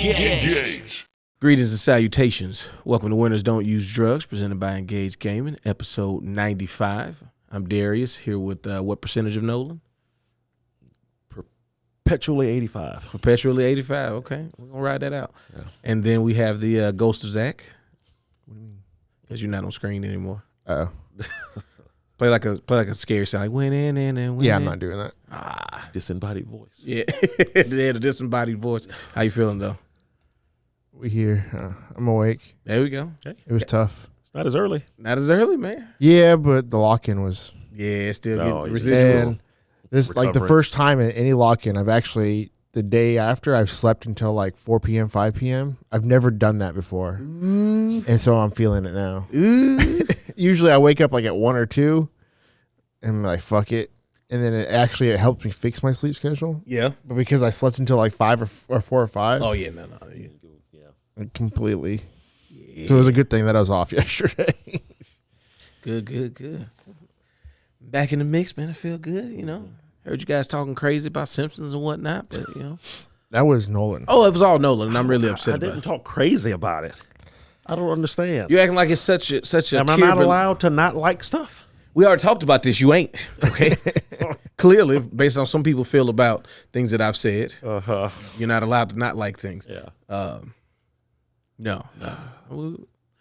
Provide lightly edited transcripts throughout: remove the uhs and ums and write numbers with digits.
Engage. Greetings and salutations. Welcome to Winners Don't Use Drugs, presented by Engage Gaming, episode 95. I'm Darius, here with what percentage of Nolan? Perpetually 85. Perpetually 85, okay. We're going to ride that out. Yeah. And then we have the Ghost of Zach. What do you mean? Because you're not on screen anymore. Uh-oh. Play like a scary sound, like win in and win. Yeah, in. I'm not doing that. Disembodied voice. Yeah, the disembodied voice. How you feeling, though? We here. I'm awake. There we go. It was tough. It's not as early. Not as early, man. Yeah, but the lock-in was... Yeah, it's still Oh, getting yeah. residuals. And this like the Recovering. first time in any lock-in, I've actually, the day after, I've slept until like 4 p.m., 5 p.m. I've never done that before. And so I'm feeling it now. Usually I wake up like at 1 or 2 and I'm like, fuck it. And then it helps me fix my sleep schedule. Yeah. But because I slept until like 5 or 4 or 5, Oh, yeah, no. Yeah. completely. So it was a good thing that I was off yesterday. Good. Back in the mix, man. I feel good, you know. Heard you guys talking crazy about Simpsons and whatnot, but, you know. That was Nolan. Oh, it was all Nolan, and I'm really upset I about didn't it. talk crazy about it. I don't understand. You acting like it's such a Am I tier not bel- allowed to not like stuff? We already talked about this. You ain't, okay? Clearly, based on some people feel about things that I've said, you're not allowed to not like things. Yeah. No.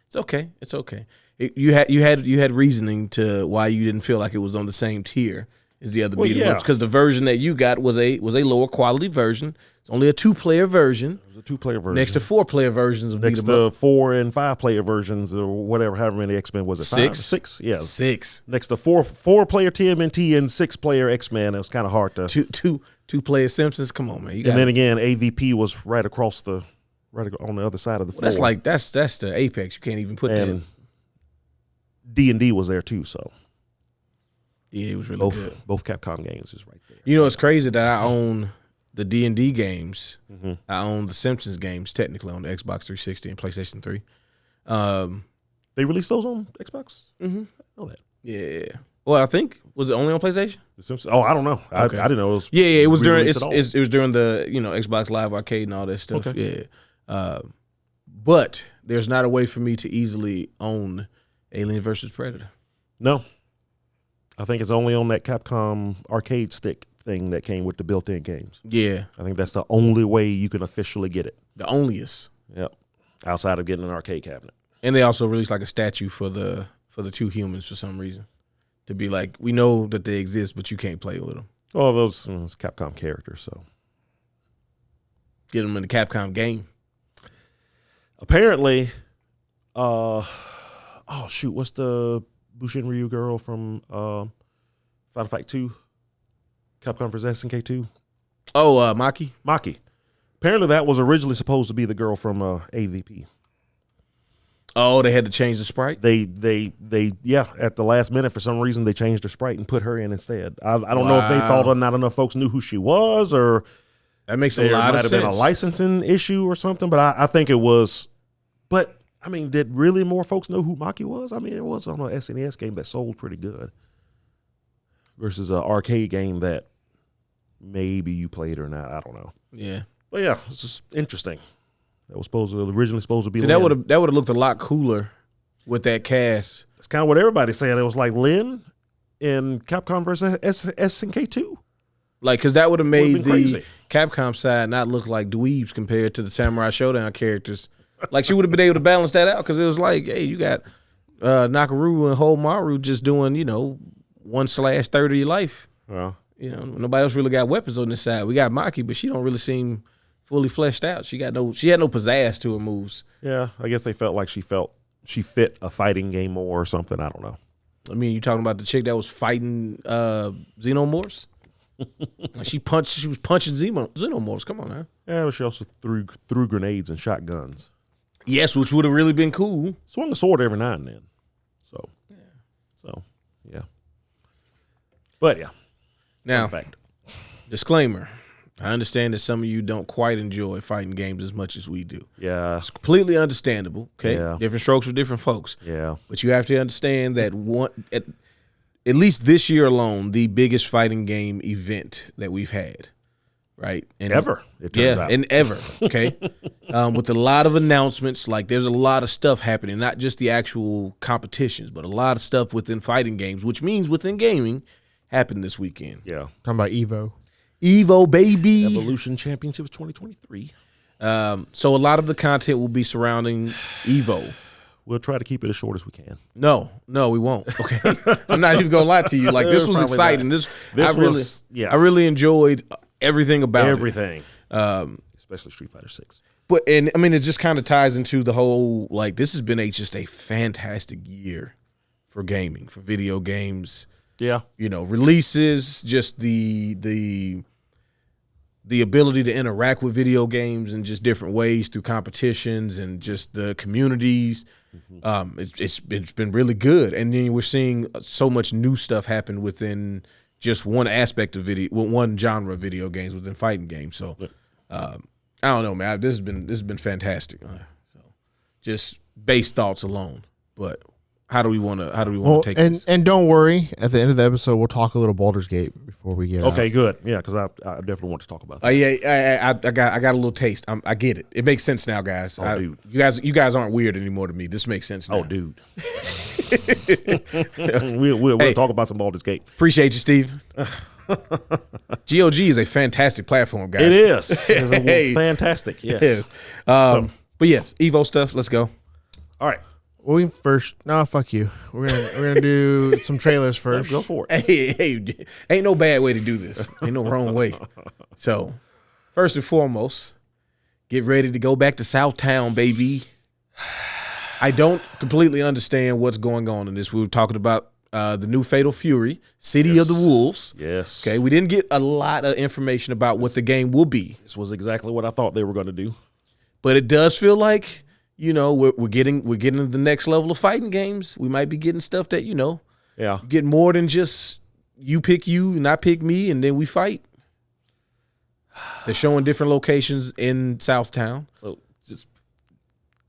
It's okay. It's okay. You had reasoning to why you didn't feel like it was on the same tier as the other Well, beat 'em yeah. ups, because the version that you got was a lower quality version. It's only a 2-player version It was a 2-player version. next to 4-player versions of beat Next 'em up. to 4 and 5-player versions or whatever, however many X-Men was it? 6? 6? Yeah. 6. Next to 4-player TMNT and 6-player X-Men, it was kind of hard to. Two-player Simpsons. Come on, man. You got And then again, AVP was right on the other side of the floor. that's the apex. You can't even put that. And D&D was there too, so Yeah, it was really good. both Capcom games is right there. You know, it's crazy that I own the D&D games. Mm-hmm. I own the Simpsons games technically on the Xbox 360 and PlayStation 3. They released those on Xbox? Mm-hmm. I know that. Yeah. Well, I think was it only on PlayStation? The Simpsons. Oh, I don't know. Okay. I didn't know it was. Yeah. It was during re-released at all. it was during the Xbox Live Arcade and all that stuff. Okay. Yeah. But there's not a way for me to easily own Alien versus Predator. No. I think it's only on that Capcom arcade stick thing that came with the built-in games. Yeah. I think that's the only way you can officially get it. The onlyest. Yep. Outside of getting an arcade cabinet. And they also released like a statue for the two humans for some reason, to be like, we know that they exist, but you can't play with them. Oh, those Capcom characters. So Get them in the Capcom game. apparently, what's the Bushin Ryu girl from Final Fight 2? Capcom vs. SNK 2? Oh, Maki. Maki. Apparently, that was originally supposed to be the girl from AVP. Oh, they had to change the sprite. They at the last minute for some reason they changed the sprite and put her in instead. I don't know if they thought not enough folks knew who she was, or That makes a there lot might of have sense. been a licensing issue or something. But I think it was. But I mean, did really more folks know who Maki was? I mean, it was on an SNES game that sold pretty good versus an arcade game that maybe you played or not. I don't know. Yeah. But yeah, it's just interesting. That was originally supposed to be. See, Lynn. that would have looked a lot cooler with that cast. That's kind of what everybody's saying. It was like Lynn in Capcom versus SNK 2. Like, because that would have made been the crazy. Capcom side not look like dweebs compared to the Samurai Showdown characters. Like, she would have been able to balance that out, because it was like, hey, you got Nakaru and Homaru just doing, 1/30 of your life. Well, Nobody else really got weapons on this side. We got Maki, but she don't really seem fully fleshed out. She had no pizzazz to her moves. yeah, I guess they felt like she fit a fighting game more or something. I don't know. I mean, you talking about the chick that was fighting Xenomorphs? She was punching Xenomorphs. Come on now. Yeah, but she also threw grenades and shotguns. Yes, which would have really been cool. Swung a sword every now and then. So yeah. But yeah. Now, fun fact. disclaimer. I understand that some of you don't quite enjoy fighting games as much as we do. Yeah. It's completely understandable, okay? Yeah. Different strokes for different folks. Yeah. But you have to understand that at least this year alone, the biggest fighting game event that we've had, right? And Ever, it turns out. and ever, okay? With a lot of announcements, like there's a lot of stuff happening, not just the actual competitions, but a lot of stuff within fighting games, which means within gaming happened this weekend. Yeah. Talking about Evo. Evo, baby. Evolution Championships 2023. So a lot of the content will be surrounding Evo. We'll try to keep it as short as we can. No, we won't. Okay, I'm not even gonna lie to you. Like this was Probably exciting. not. I really enjoyed everything about everything. Especially Street Fighter 6. But and I mean, it just kind of ties into the whole like this has been just a fantastic year for gaming, for video games. Yeah, releases, just the ability to interact with video games in just different ways through competitions and just the communities. It's been really good, and then we're seeing so much new stuff happen within just one aspect of one genre of video games within fighting games. So I don't know, man. This has been fantastic. So just base thoughts alone, but. How do we want to take this? And don't worry, at the end of the episode, we'll talk a little Baldur's Gate before we get okay, out. good. Yeah, because I definitely want to talk about that. Yeah, I got a little taste. I get it. It makes sense now, guys. Dude. You guys aren't weird anymore to me. This makes sense now. Oh, dude. We'll talk about some Baldur's Gate. Appreciate you, Steve. GOG is a fantastic platform, guys. It is. It's fantastic. Yes. It is. But yes, Evo stuff. Let's go. All right. We first. No, fuck you. We're gonna do some trailers first. Go for it. Hey, ain't no bad way to do this. Ain't no wrong way. So, first and foremost, get ready to go back to Southtown, baby. I don't completely understand what's going on in this. We were talking about the new Fatal Fury, City of the Wolves. Yes. Okay, we didn't get a lot of information about what the game will be. This was exactly what I thought they were going to do. But it does feel like, we're getting to the next level of fighting games. We might be getting stuff that, get more than just you pick you and I pick me and then we fight. They're showing different locations in Southtown. So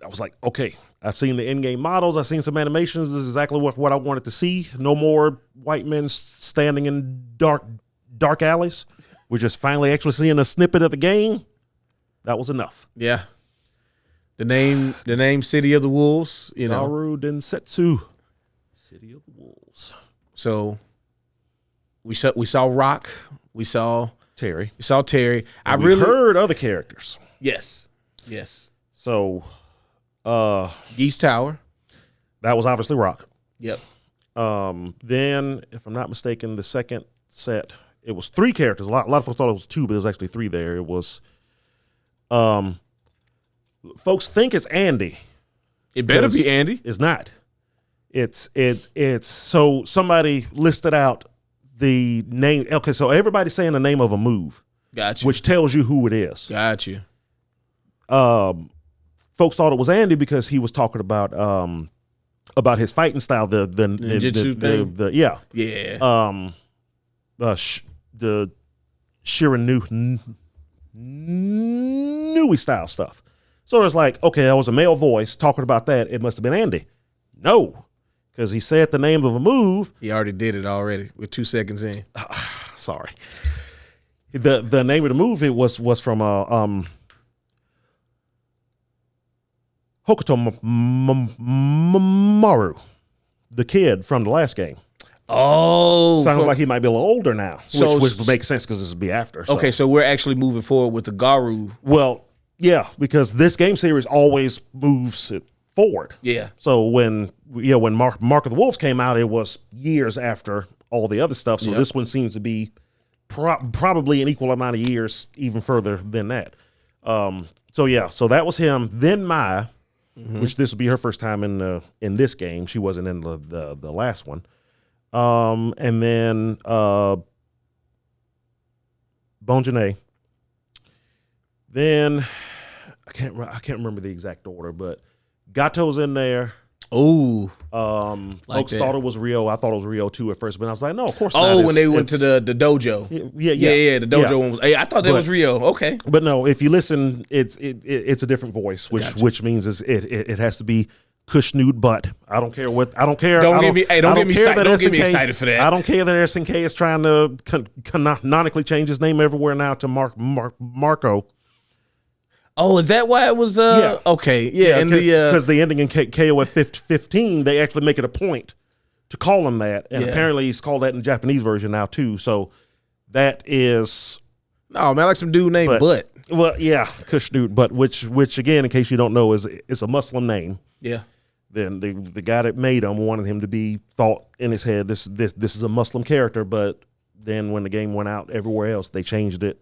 I was like, okay, I've seen the in-game models. I've seen some animations. This is exactly what I wanted to see. No more white men standing in dark alleys. We're just finally actually seeing a snippet of the game. That was enough. Yeah. The name City of the Wolves, Naru Densetsu. City of the Wolves. So we saw Rock. We saw Terry. I really heard other characters. Yes. So Geese Tower. That was obviously Rock. Yep. Then, if I'm not mistaken, the second set, it was 3 characters. A lot of folks thought it was 2, but it was actually 3 there. It was folks think it's Andy. It better be Andy. It's not. It's so somebody listed out the name. Okay, so everybody's saying the name of a move. Gotcha. Which tells you who it is. Gotcha. Folks thought it was Andy because he was talking about his fighting style, the ninjutsu thing. Yeah. The Shiranui style stuff. So it's like, okay, that was a male voice talking about that. It must have been Andy. No, because he said the name of a move. He already did it already. We're 2 seconds in. Sorry. The name of the move was from Hokuto Maru, the kid from the last game. Oh, sounds like he might be a little older now, which would make sense because this would be after. So. Okay, so we're actually moving forward with the Garu. Well, yeah, because this game series always moves it forward. Yeah. So when Mark of the Wolves came out, it was years after all the other stuff. So this one seems to be probably an equal amount of years, even further than that. So that was him. Then Maya, which this will be her first time in this game. She wasn't in the last one. And then Bonjane. Then I can't remember the exact order, but Gato's in there. Oh, folks thought it was Rio. I thought it was Rio too at first, but I was like, no, of course not. Oh, when they went to the dojo. Yeah. The dojo one was. Hey, I thought that was Rio. Okay, but no, if you listen, it's a different voice, which means it has to be Kushnoot Butt. I don't care what. I don't care. Don't I get me. Hey, don't I get me. care that Don't get me SNK excited for that. I don't care that SNK is trying to canonically change his name everywhere now to Marco. Oh, is that why it was? Yeah. Okay. Yeah. And because the ending in KOF 15, they actually make it a point to call him that, and apparently he's called that in the Japanese version now too. So that is. No, man, I like some dude named Butt. Well, yeah, Kushnoot Butt, which again, in case you don't know, is a Muslim name. Yeah. Then the guy that made him wanted him to be thought in his head this is a Muslim character, but then when the game went out everywhere else, they changed it.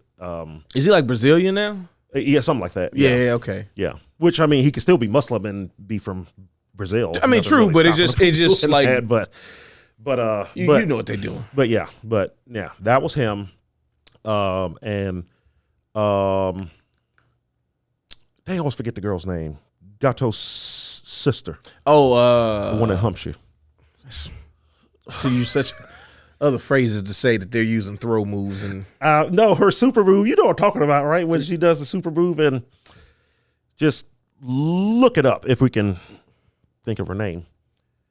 Is he like Brazilian now? Yeah, something like that. Yeah. Okay. Yeah. Which I mean, he could still be Muslim and be from Brazil. I mean, true, but it's just like that, but you know what they're doing. But yeah, that was him. Dang, I always forget the girl's name. Gato's sister. Oh, the one that humps you. To use such other phrases to say that they're using throw moves and no, her super move. You know what I'm talking about, right? When she does the super move, and just look it up if we can think of her name.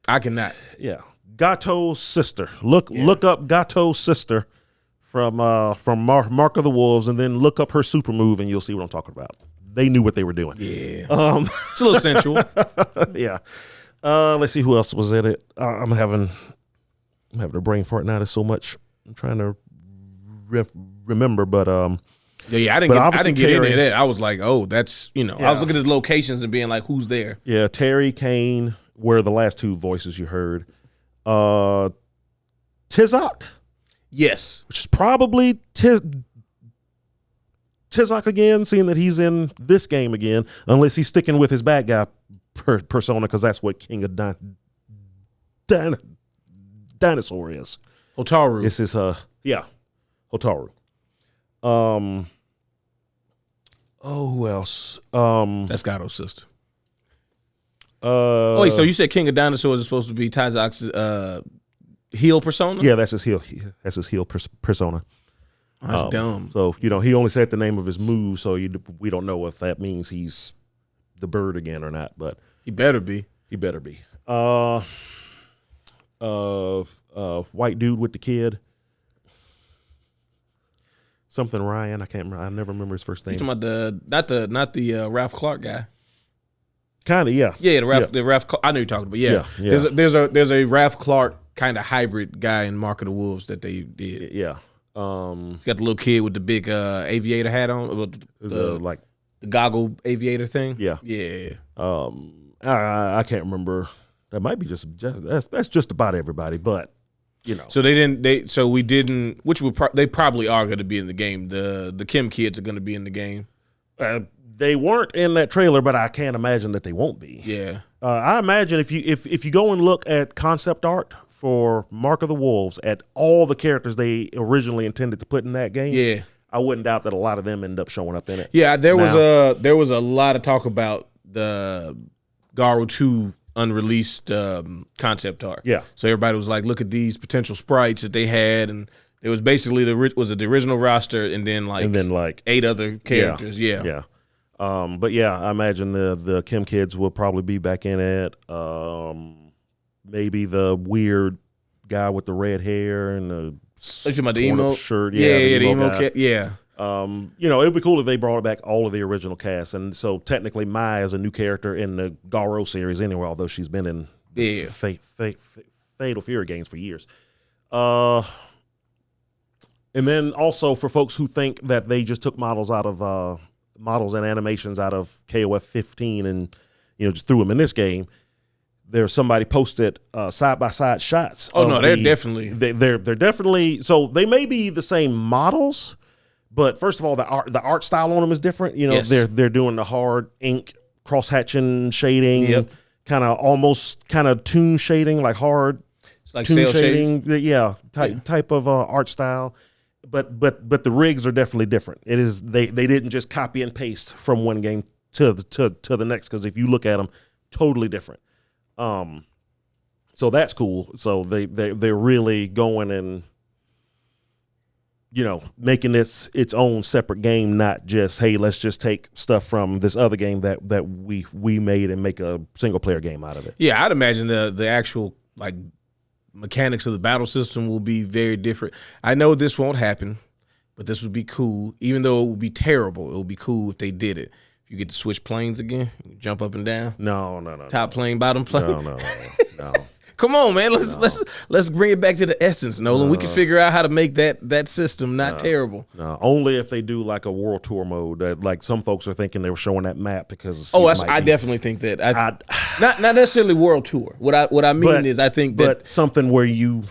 I cannot. Yeah, Gato's sister. Look up Gato's sister from Mark of the Wolves, and then look up her super move, and you'll see what I'm talking about. They knew what they were doing. Yeah. It's a little sensual. Yeah. Let's see who else was in it. I'm having a brain fart now. There's so much I'm trying to remember, but yeah, I didn't get into that. I was like, oh, that's I was looking at the locations and being like, who's there? Yeah, Terry, Kane were the last two voices you heard. Tizak. Yes. Which is probably Tizak again, seeing that he's in this game again, unless he's sticking with his bad guy persona, because that's what King of Dinosaur is. Hotaru. This is Hotaru. Who else? That's Gato's sister. Wait, so you said King of Dinosaurs is supposed to be Tizak's heel persona? Yeah, that's his heel. That's his heel persona. That's dumb. So he only said the name of his move, so we don't know if that means he's the bird again or not. But he better be. He better be. White dude with the kid. Something Ryan. I can't remember. I never remember his first name. You talking about not the Ralph Clark guy? Kind of, yeah. Yeah, the Ralph. I know you're talking about. Yeah. There's a Ralph Clark kind of hybrid guy in Mark of the Wolves that they did. Yeah. He's got the little kid with the big aviator hat on, the goggle aviator thing. Yeah. Yeah. I can't remember. That might be that's just about everybody, but So we didn't. Which they probably are going to be in the game. The Kim kids are going to be in the game. They weren't in that trailer, but I can't imagine that they won't be. Yeah. I imagine if you go and look at concept art for Mark of the Wolves, at all the characters they originally intended to put in that game, I wouldn't doubt that a lot of them end up showing up in it. Yeah, there was a lot of talk about the Garo 2 unreleased concept art. Yeah. So everybody was like, look at these potential sprites that they had, and it was basically the original roster and then like 8 other characters. Yeah. But yeah, I imagine the Kim kids will probably be back in it. Maybe the weird guy with the red hair and the emo shirt. Yeah, the emo kid. Yeah. It'd be cool if they brought back all of the original cast. And so technically Mai is a new character in the Garo series anyway, although she's been in Fatal Fury games for years. And then also for folks who think that they just took models and animations out of KOF 15 and just threw them in this game, there's somebody posted side-by-side shots. Oh no, they're definitely they're definitely, so they may be the same models, but first of all, the art style on them is different. Yes. They're doing the hard ink cross-hatching shading, kind of toon shading, like hard like toon shading. Type of art style. But the rigs are definitely different. It is they didn't just copy and paste from one game to the next, because if you look at them, totally different. So that's cool. So they're really going and making this its own separate game, not just, hey, let's just take stuff from this other game that we made and make a single player game out of it. Yeah, I'd imagine the actual like mechanics of the battle system will be very different. I know this won't happen, but this would be cool. Even though it would be terrible, it would be cool if they did it. If you get to switch planes again, jump up and down. No. Top plane, bottom plane. No. Come on, man. Let's bring it back to the essence, Nolan. We can figure out how to make that system not terrible. No, only if they do like a world tour mode. That like some folks are thinking they were showing that map because. I definitely think that. Not necessarily world tour. What I mean is I think that something where you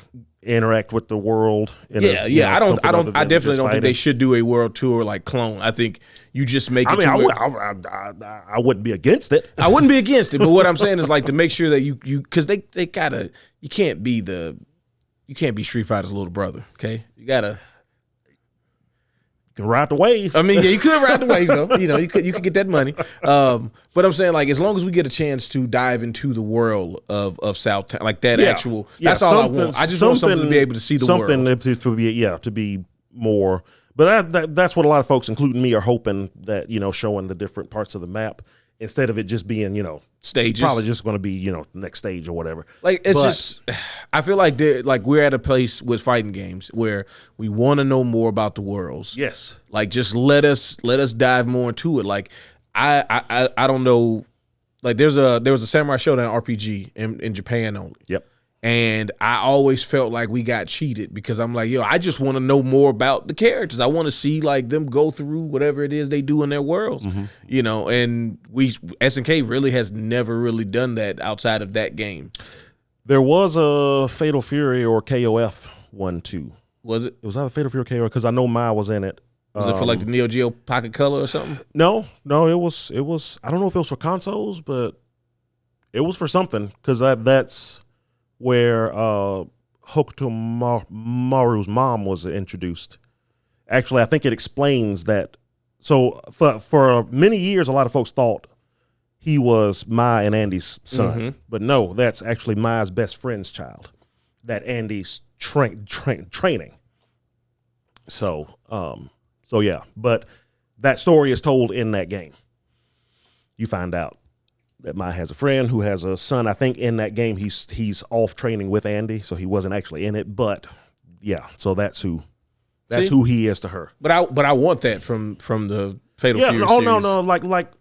interact with the world. I definitely don't think they should do a world tour like clone. I think you just make it. I wouldn't be against it. I wouldn't be against it, but what I'm saying is like to make sure that you because they gotta, you can't be Street Fighter's little brother. Okay, you gotta. Can ride the wave. I mean, yeah, you could ride the wave though. You could get that money. But I'm saying like as long as we get a chance to dive into the world of Southtown, like that actual. That's all I want. I just want something to be able to see the world. Something to be more. But that's what a lot of folks, including me, are hoping that showing the different parts of the map instead of it just being stages. It's probably just going to be next stage or whatever. Like just I feel like we're at a place with fighting games where we want to know more about the worlds. Yes. Like just let us dive more into it. Like I don't know. Like there was a Samurai Showdown RPG in Japan only. Yep. And I always felt like we got cheated because I'm like, I just want to know more about the characters. I want to see like them go through whatever it is they do in their worlds, and SNK really has never really done that outside of that game. There was a Fatal Fury or KOF one too. Was it? It was either Fatal Fury or KOF because I know Maya was in it. Was it for like the Neo Geo Pocket Color or something? No, it was. I don't know if it was for consoles, but it was for something because that's where Hokuto Maru's mom was introduced. Actually, I think it explains that. So for many years, a lot of folks thought he was Maya and Andy's son, but no, that's actually Maya's best friend's child that Andy's training. So yeah, but that story is told in that game. You find out that Maya has a friend who has a son. I think in that game he's off training with Andy, so he wasn't actually in it. But yeah, so that's who he is to her. But I want that from the Fatal Fury series. No,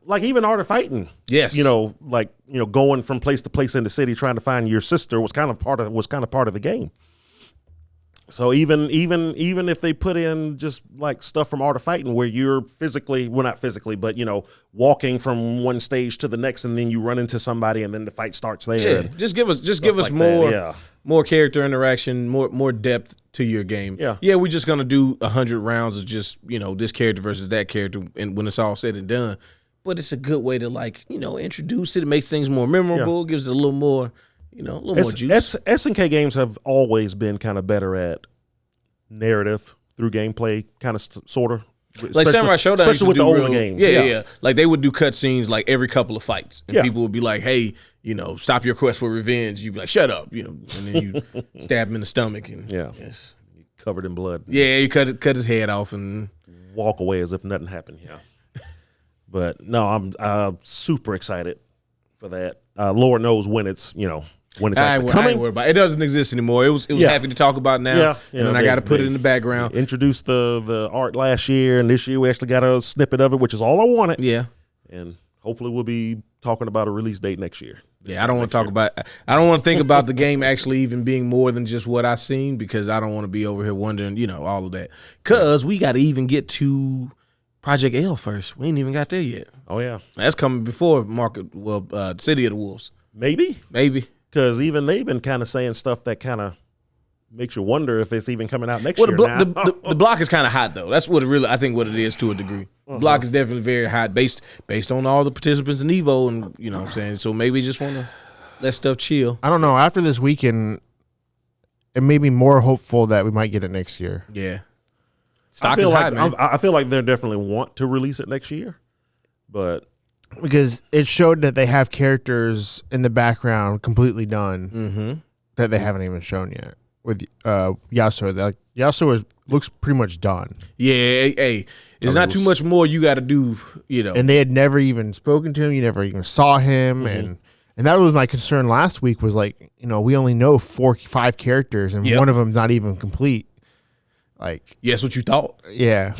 like even Art of Fighting. Yes, going from place to place in the city trying to find your sister was kind of part of the game. So even if they put in just like stuff from Art of Fighting where you're not physically, but walking from one stage to the next and then you run into somebody and then the fight starts there. Yeah, just give us more character interaction, more depth to your game. Yeah, we're just gonna do 100 rounds of just this character versus that character, and when it's all said and done. But it's a good way to introduce it. It makes things more memorable. Gives it a little more. More juice. SNK games have always been kind of better at narrative through gameplay, kind of sort of. Like Samurai Showdown, especially with the older games. Yeah. Like they would do cutscenes like every couple of fights, and people would be like, "Hey, stop your quest for revenge." You'd be like, "Shut up," and then you stab him in the stomach, and covered in blood. Yeah, you cut his head off and walk away as if nothing happened. Yeah, but no, I'm super excited for that. Lord knows when it's when it's actually coming. I ain't worried about it. It doesn't exist anymore. It was happy to talk about now. Yeah. And then I got to put it in the background. Introduced the art last year, and this year we actually got a snippet of it, which is all I wanted. Yeah. And hopefully we'll be talking about a release date next year. I don't want to think about the game actually even being more than just what I've seen, because I don't want to be over here wondering, all of that. Because we got to even get to Project L first. We ain't even got there yet. Oh, yeah. That's coming before City of the Wolves. Maybe. Because even they've been kind of saying stuff that kind of makes you wonder if it's even coming out next year. The block is kind of hot though. That's what it really, I think, what it is to a degree. The block is definitely very hot based on all the participants in Evo, and what I'm saying. So maybe just want to let stuff chill. I don't know. After this weekend, it made me more hopeful that we might get it next year. Yeah. Stock is high, man. I feel like they definitely want to release it next year, but. Because it showed that they have characters in the background completely done that they haven't even shown yet. With Yasuo, Yasuo was looks pretty much done. Yeah, hey, it's not too much more you got to do, you know. And they had never even spoken to him. You never even saw him, and that was my concern last week. Was like, you know, we only know 5 characters, and one of them's not even complete. Like, yeah, that's what you thought. Yeah.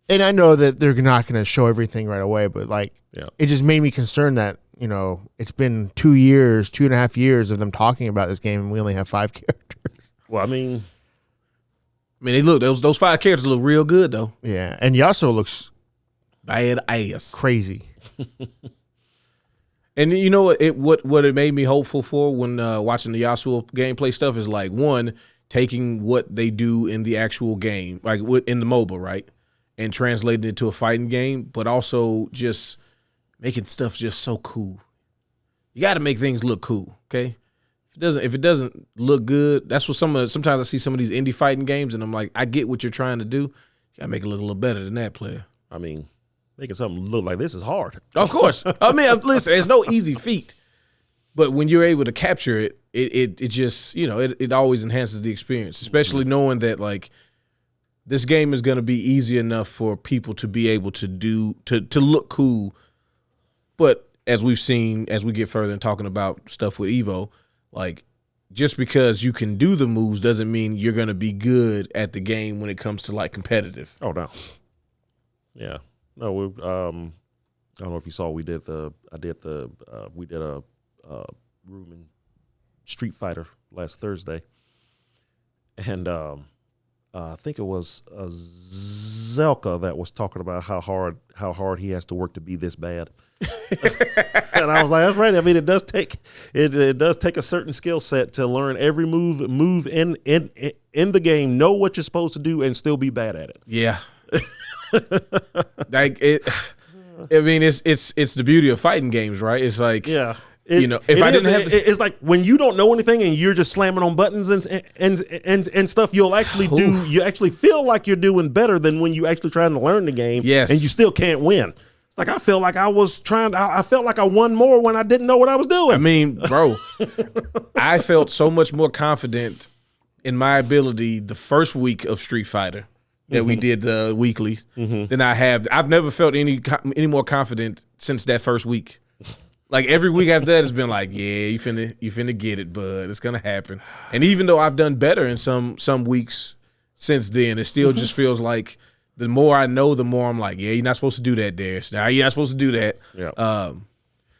And I know that they're not going to show everything right away, but like, it just made me concerned that, you know, it's been 2.5 years of them talking about this game, and we only have 5 characters. Well, I mean, they look, those 5 characters look real good though. Yeah, and Yasuo looks bad ass, crazy. And you know what it made me hopeful for when watching the Yasuo gameplay stuff is like, one, taking what they do in the actual game, like in the MOBA, right, and translating it to a fighting game, but also just making stuff just so cool. You got to make things look cool, okay? If it doesn't look good, that's what sometimes I see some of these indie fighting games, and I'm like, I get what you're trying to do. You got to make it look a little better than that, player. I mean, making something look like this is hard. Of course. I mean, listen, it's no easy feat. But when you're able to capture it, it just, you know, it always enhances the experience, especially knowing that, like, this game is going to be easy enough for people to be able to to look cool. But as we've seen, as we get further in talking about stuff with Evo, like, just because you can do the moves doesn't mean you're going to be good at the game when it comes to, like, competitive. Oh, no. Yeah. No, I don't know if you saw, we did a room in Street Fighter last Thursday, and I think it was Zelka that was talking about how hard he has to work to be this bad. And I was like, that's right. I mean, it does take a certain skill set to learn every move in the game, know what you're supposed to do, and still be bad at it. Yeah. Like it. I mean, it's the beauty of fighting games, right? It's like, yeah. You know, if I didn't have, it's like when you don't know anything and you're just slamming on buttons and stuff. You actually feel like you're doing better than when you actually trying to learn the game. Yes, and you still can't win. It's like I felt like I felt like I won more when I didn't know what I was doing. I mean, bro, I felt so much more confident in my ability the first week of Street Fighter that we did the weeklies than I have. I've never felt any more confident since that first week. Like every week after that, it's been like, yeah, you finna get it, bud. It's gonna happen. And even though I've done better in some weeks since then, it still just feels like the more I know, the more I'm like, yeah, you're not supposed to do that, Darius. Nah, you're not supposed to do that. Yeah.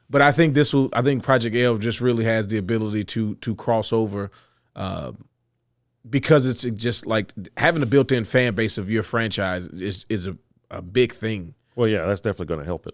But I think I think Project L just really has the ability to cross over, because it's just like having a built-in fan base of your franchise is a big thing. Well, yeah, that's definitely gonna help it.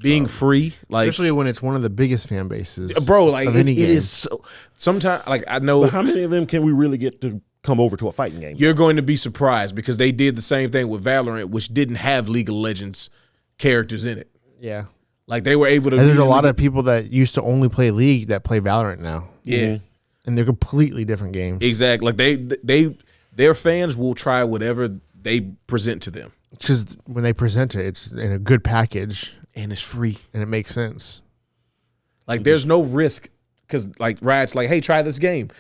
Being free, like, especially when it's one of the biggest fan bases, bro. Like of any it game. is. So, sometimes, like, I know, but how many of them can we really get to come over to a fighting game? You're going to be surprised because they did the same thing with Valorant, which didn't have League of Legends characters in it. Yeah, like they were able to. And there's a lot of people that used to only play League that play Valorant now. Yeah, and they're completely different games. Exactly. Like their fans will try whatever they present to them because when they present it, it's in a good package. And it's free. And it makes sense. Like, there's no risk because, like, Riot's like, hey, try this game.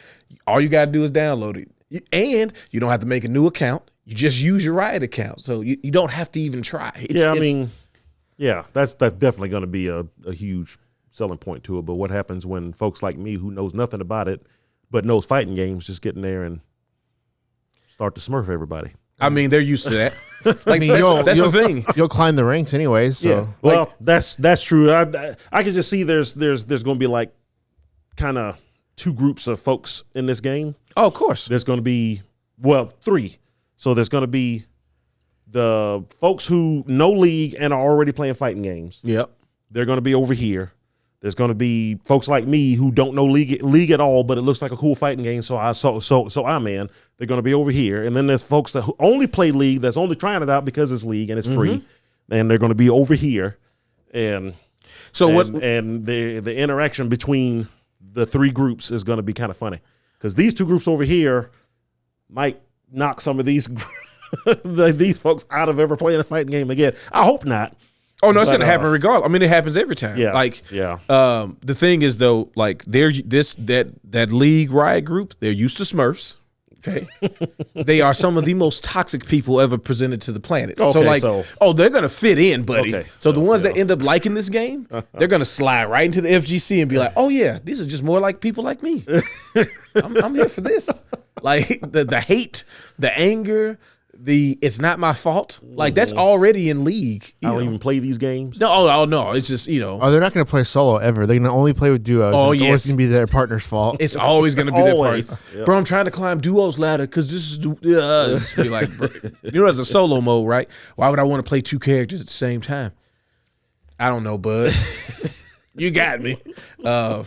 All you got to do is download it. And you don't have to make a new account. You just use your Riot account. So you don't have to even try. That's definitely going to be a huge selling point to it. But what happens when folks like me who knows nothing about it but knows fighting games just get in there and start to smurf everybody? I mean, they're used to that. Like, I mean, that's the thing. You'll climb the ranks anyways. So. Yeah. Well, that's true. I can just see there's going to be like kind of 2 groups of folks in this game. Oh, of course. There's going to be 3. So there's going to be the folks who know League and are already playing fighting games. Yep. They're going to be over here. There's going to be folks like me who don't know League at all, but it looks like a cool fighting game, so I'm in. They're going to be over here, and then there's folks that only play League, that's only trying it out because it's League and it's free, and they're going to be over here, and the interaction between the 3 groups is going to be kind of funny because these 2 groups over here might knock some of these these folks out of ever playing a fighting game again. I hope not. Oh no, it's gonna happen regardless. I mean, it happens every time. Yeah. Like, yeah. The thing is though, like that League Riot group, they're used to Smurfs. Okay, they are some of the most toxic people ever presented to the planet. So Okay, like, so- they're gonna fit in, buddy. Okay, so the ones that yeah. end up liking this game, they're gonna slide right into the FGC and be like, oh yeah, these are just more like people like me. I'm here for this. Like the hate, the anger, it's not my fault. Like that's already in league. I don't even play these games. No, no. It's just Oh, they're not going to play solo ever. They're going to only play with duos. Oh, It's yes. always going to be their partner's fault. it's always gonna be that Always. part. Yep. Bro, I'm trying to climb duos ladder because this is just be like, bro, you know, there's a solo mode, right? Why would I want to play two characters at the same time? I don't know, bud. You got me. No,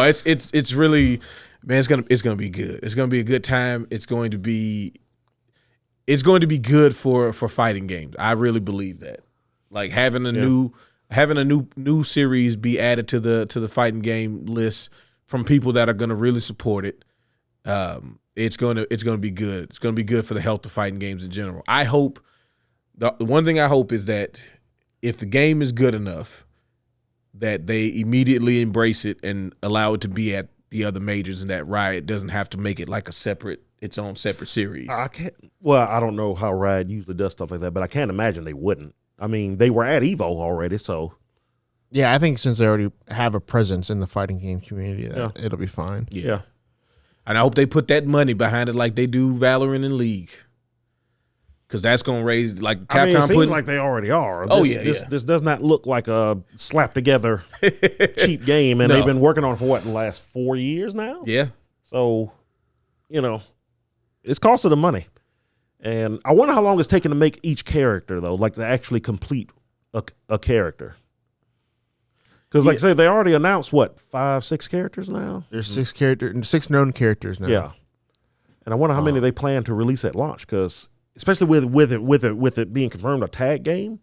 it's really, man. It's gonna be good. It's gonna be a good time. It's going to be good for fighting games. I really believe that. Like having a new series be added to the fighting game list from people that are gonna really support it. It's gonna be good. It's gonna be good for the health of fighting games in general. I hope the one thing I hope is that if the game is good enough, that they immediately embrace it and allow it to be at the other majors, and that Riot doesn't have to make it like its own separate series. I can't. Well, I don't know how Riot usually does stuff like that, but I can't imagine they wouldn't. I mean, they were at Evo already, so Yeah, I think since they already have a presence in the fighting game community, that it'll be fine. yeah. And I hope they put that money behind it like they do Valorant and League. Because that's going to raise, like Capcom I mean, it seems putting, like they already are. Oh, This does not look like a slap together cheap game, and No. they've been working on it for the last 4 years now. yeah. So, it's costing them money. And I wonder how long it's taking to make each character, though, like to actually complete a character. Because, like I say, they already announced, 5, 6 characters now? There's 6 known characters now. Yeah. And I wonder how many they plan to release at launch, because especially with it being confirmed a tag game,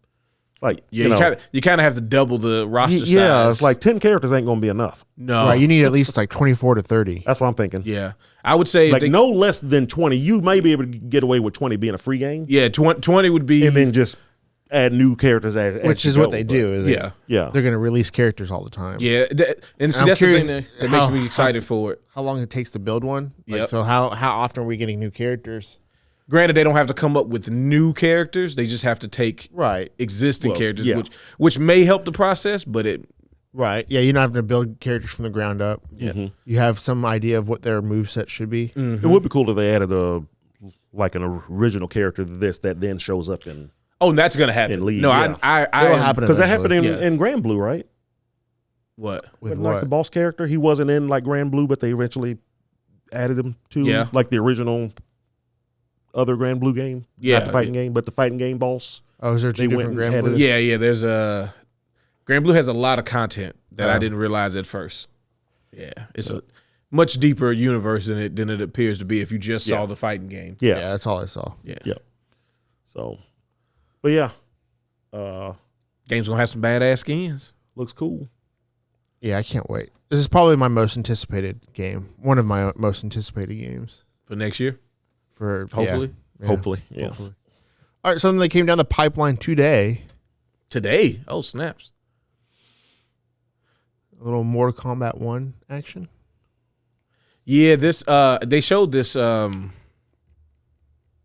it's like, Yeah, you kind of have to double the roster size. Yeah, it's like 10 characters ain't going to be enough. No. Right, you need at least like 24 to 30. That's what I'm thinking. Yeah. I would say, Like no less than 20. You may be able to get away with 20 being a free game, 20 would be. and then just add new characters as Which you is go, what they but- do. Is Yeah. Yeah. They're going to release characters all the time. Yeah. And see, I'm that's the curious thing that makes how- me excited for it. How long it takes to build one? Like, Yep. so how often are we getting new characters? Granted, they don't have to come up with new characters. They just have to take Right. existing Well, characters, yeah. which may help the process, but it. Right. Yeah, you're not having to build characters from the ground up. Yeah. You have some idea of what their moveset should be. It would be cool if they added an original character to this that then shows up in, Oh, and that's gonna happen. In League, No, yeah. I It'll happen because that happened eventually. in Grand Blue, right? What? With Like what? the boss character, he wasn't in like Grand Blue, but they eventually added him to Yeah. like the original other Grand Blue game. Yeah. Not the fighting game, but the fighting game boss. Oh, is there They two went different and Grand had Blue? it- Yeah. There's a Grand Blue has a lot of content that I Oh. didn't realize at first. Yeah, it's a much deeper universe than it appears to be if you just saw Yeah. the fighting game. Yeah. Yeah, that's all I saw. Yeah. So, but yeah, Game's gonna have some badass skins. looks cool. Yeah, I can't wait. This is probably my most anticipated game. One of my most anticipated games For next year, for hopefully. yeah, Hopefully, yeah. hopefully. All right, something that came down the pipeline today. Today. Oh, snaps. A little Mortal Kombat 1 action. Yeah, this they showed this Or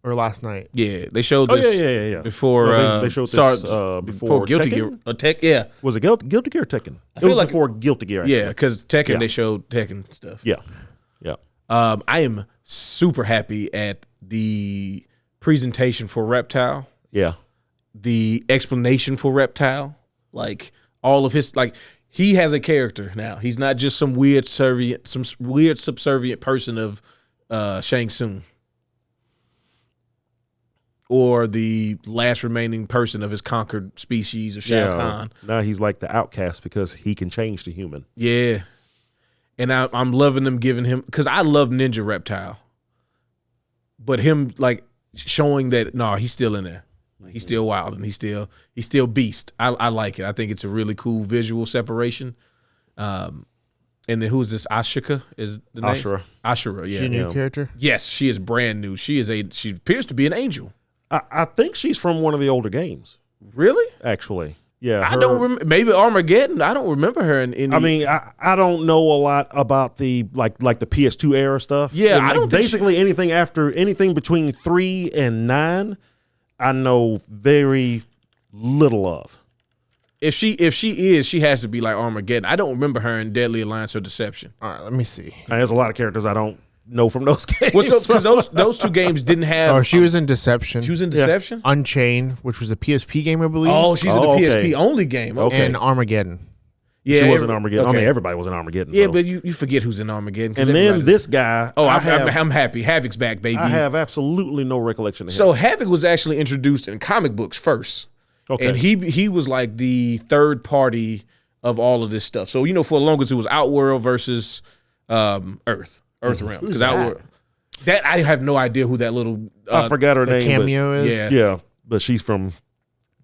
last night. they showed Oh this yeah. before They showed start- this before Guilty Tekken? Gear. Tech, yeah. Was it Guilty Gear or Tekken? It feel was like- before Guilty Gear. Yeah, actually. because Tekken, Yeah. they showed Tekken stuff. Yeah. I am super happy at the presentation for Reptile, Yeah. the explanation for Reptile, like all of his, like he has a character now. He's not just some weird subservient person of Shang Tsung or the last remaining person of his conquered species of Shao Kahn. Now he's like the outcast because he can change to human. Yeah. And I'm loving them giving him, because I love Ninja Reptile. But him like showing that, no, he's still in there. He's still wild and he's still beast. I like it. I think it's a really cool visual separation. And then who's this? Ashika is the name? Ashura, yeah. She a new Yeah. character? Yes, she is brand new. She appears to be an angel. I think she's from one of the older games, Really? actually. Yeah, I don't remember. Maybe Armageddon. I don't remember her in any. I mean, I don't know a lot about the like the PS2 era stuff. Yeah, and I don't think basically anything between 3 and 9, I know very little of. If she is, she has to be like Armageddon. I don't remember her in Deadly Alliance or Deception. All right, let me see. And there's a lot of characters I don't know from those games. Well, because those two games didn't have. Oh, she was in Deception. She was in Deception. Unchained, which was a PSP game, I believe. Oh, she's in the okay. PSP only game. Okay. And Armageddon. Yeah, she was in Armageddon. okay. I mean, everybody was in Armageddon. Yeah, so. but you forget who's in Armageddon. 'Cause And then everybody's- this guy. Oh, I I'm happy. Havoc's back, baby. I have absolutely no recollection of him. So Havoc was actually introduced in comic books first. Okay. And he was like the third party of all of this stuff. So, for the longest, it was Outworld versus Earth Realm. Because Outworld. That I have no idea who that little I forgot her The name. cameo is? yeah. Yeah, but she's from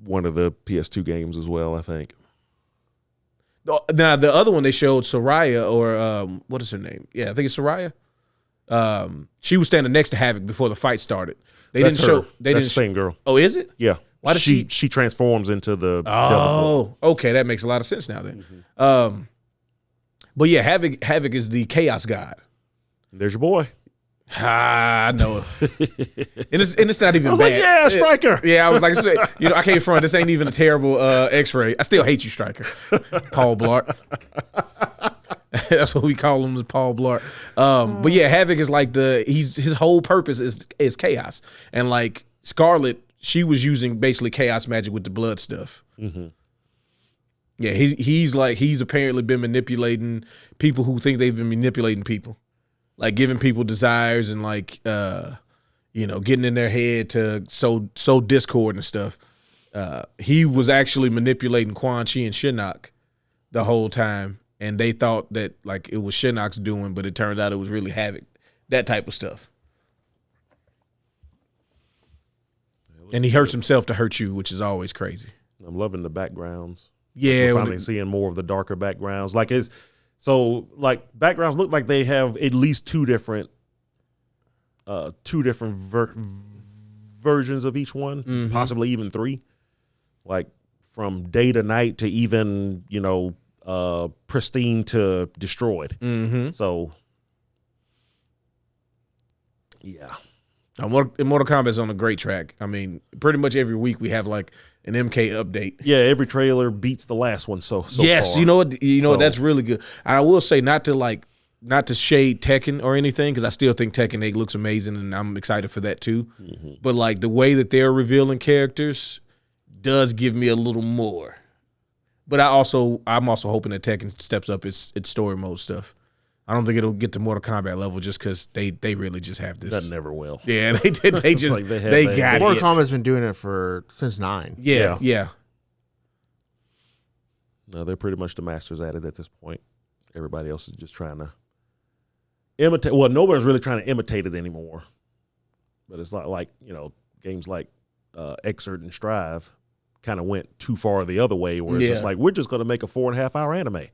one of the PS2 games as well, I think. Now the other one they showed, Soraya, or what is her name? Yeah, I think it's Soraya. She was standing next to Havoc before the fight started. They That's didn't show. her. They That's didn't. the same girl. Oh, is it? Yeah. Why does she- she transforms into the devil Oh, okay, that makes a lot of sense now then. But yeah, Havoc is the chaos god. There's your boy. I know, and it's not even I was bad. like, yeah, Stryker. Yeah, I was like, I can't front. This ain't even a terrible X-ray. I still hate you, Stryker. Paul Blart. That's what we call him, is Paul Blart. But yeah, Havoc is like his whole purpose is chaos, and like Scarlet, she was using basically chaos magic with the blood stuff. Mm-hmm. Yeah, he's apparently been manipulating people who think they've been manipulating people, like giving people desires and like getting in their head to sow discord and stuff. He was actually manipulating Quan Chi and Shinnok the whole time, and they thought that like it was Shinnok's doing, but it turned out it was really Havoc, that type of stuff. And he hurts himself to hurt you, which is always crazy. I'm loving the backgrounds. Yeah, We're finally seeing more of the darker backgrounds. Backgrounds look like they have at least two different versions of each one, possibly even three. Like from day to night to even, pristine to destroyed. Mm-hmm. So, yeah. Mortal Kombat's on a great track. I mean, pretty much every week we have like an MK update. Yeah, every trailer beats the last one so yes, far. you know what, that's really good. I will say not to shade Tekken or anything, because I still think Tekken 8 looks amazing and I'm excited for that too. Mm-hmm. But like the way that they're revealing characters does give me a little more. But I'm also hoping that Tekken steps up its story mode stuff. I don't think it'll get to Mortal Kombat level just because they really just have this. That never will. Yeah, they just like they got Mortal it. Kombat's been doing it since 9. Yeah. No, they're pretty much the masters at it at this point. Everybody else is just trying to imitate. Well, nobody's really trying to imitate it anymore. But it's like games like Exert and Strive kind of went too far the other way, where it's just like, we're just going to make a 4.5 hour anime.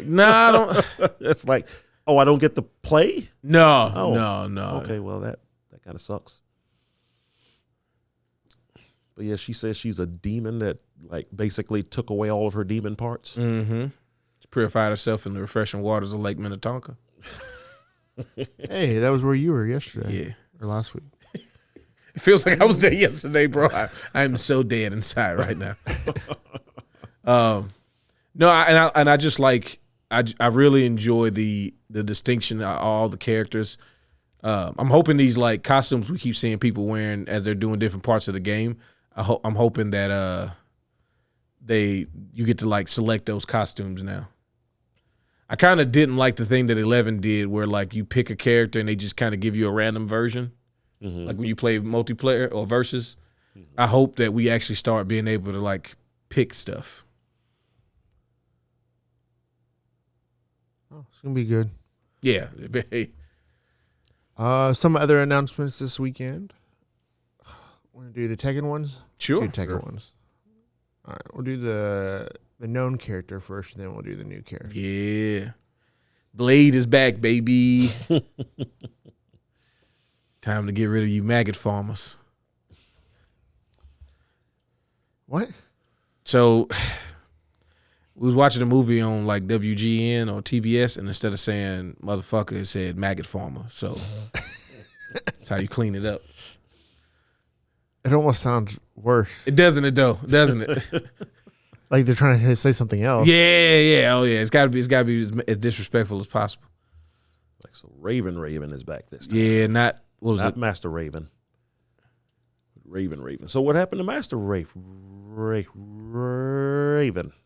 Nah, I don't. It's like, oh, I don't get to play? No. Okay, well, that kind of sucks. But yeah, she says she's a demon that like basically took away all of her demon parts. Mm-hmm. She purified herself in the refreshing waters of Lake Minnetonka. Hey, that was where you were yesterday. Yeah. Or last week. It feels like I was there yesterday, bro. I am so dead inside right now. No, I just like I really enjoy the distinction of all the characters. I'm hoping these like costumes we keep seeing people wearing as they're doing different parts of the game. I'm hoping that you get to like select those costumes now. I kind of didn't like the thing that 11 did, where like you pick a character and they just kind of give you a random version, like when you play multiplayer or versus. I hope that we actually start being able to like pick stuff. Oh, it's gonna be good. Yeah. Some other announcements this weekend. Want to do the Tekken ones? Sure. Do Tekken ones. All right, we'll do the known character first, and then we'll do the new character. Yeah. Blade is back, baby. Time to get rid of you maggot farmers. What? So we was watching a movie on like WGN or TBS, and instead of saying motherfucker, it said maggot farmer. So that's how you clean it up. It almost sounds worse. It doesn't it though, doesn't it? Like they're trying to say something else. Yeah. Oh yeah. It's gotta be as disrespectful as possible. Like so, Raven is back this time. Yeah, not what was Not it? Master Raven. Raven. So what happened to Master Raven?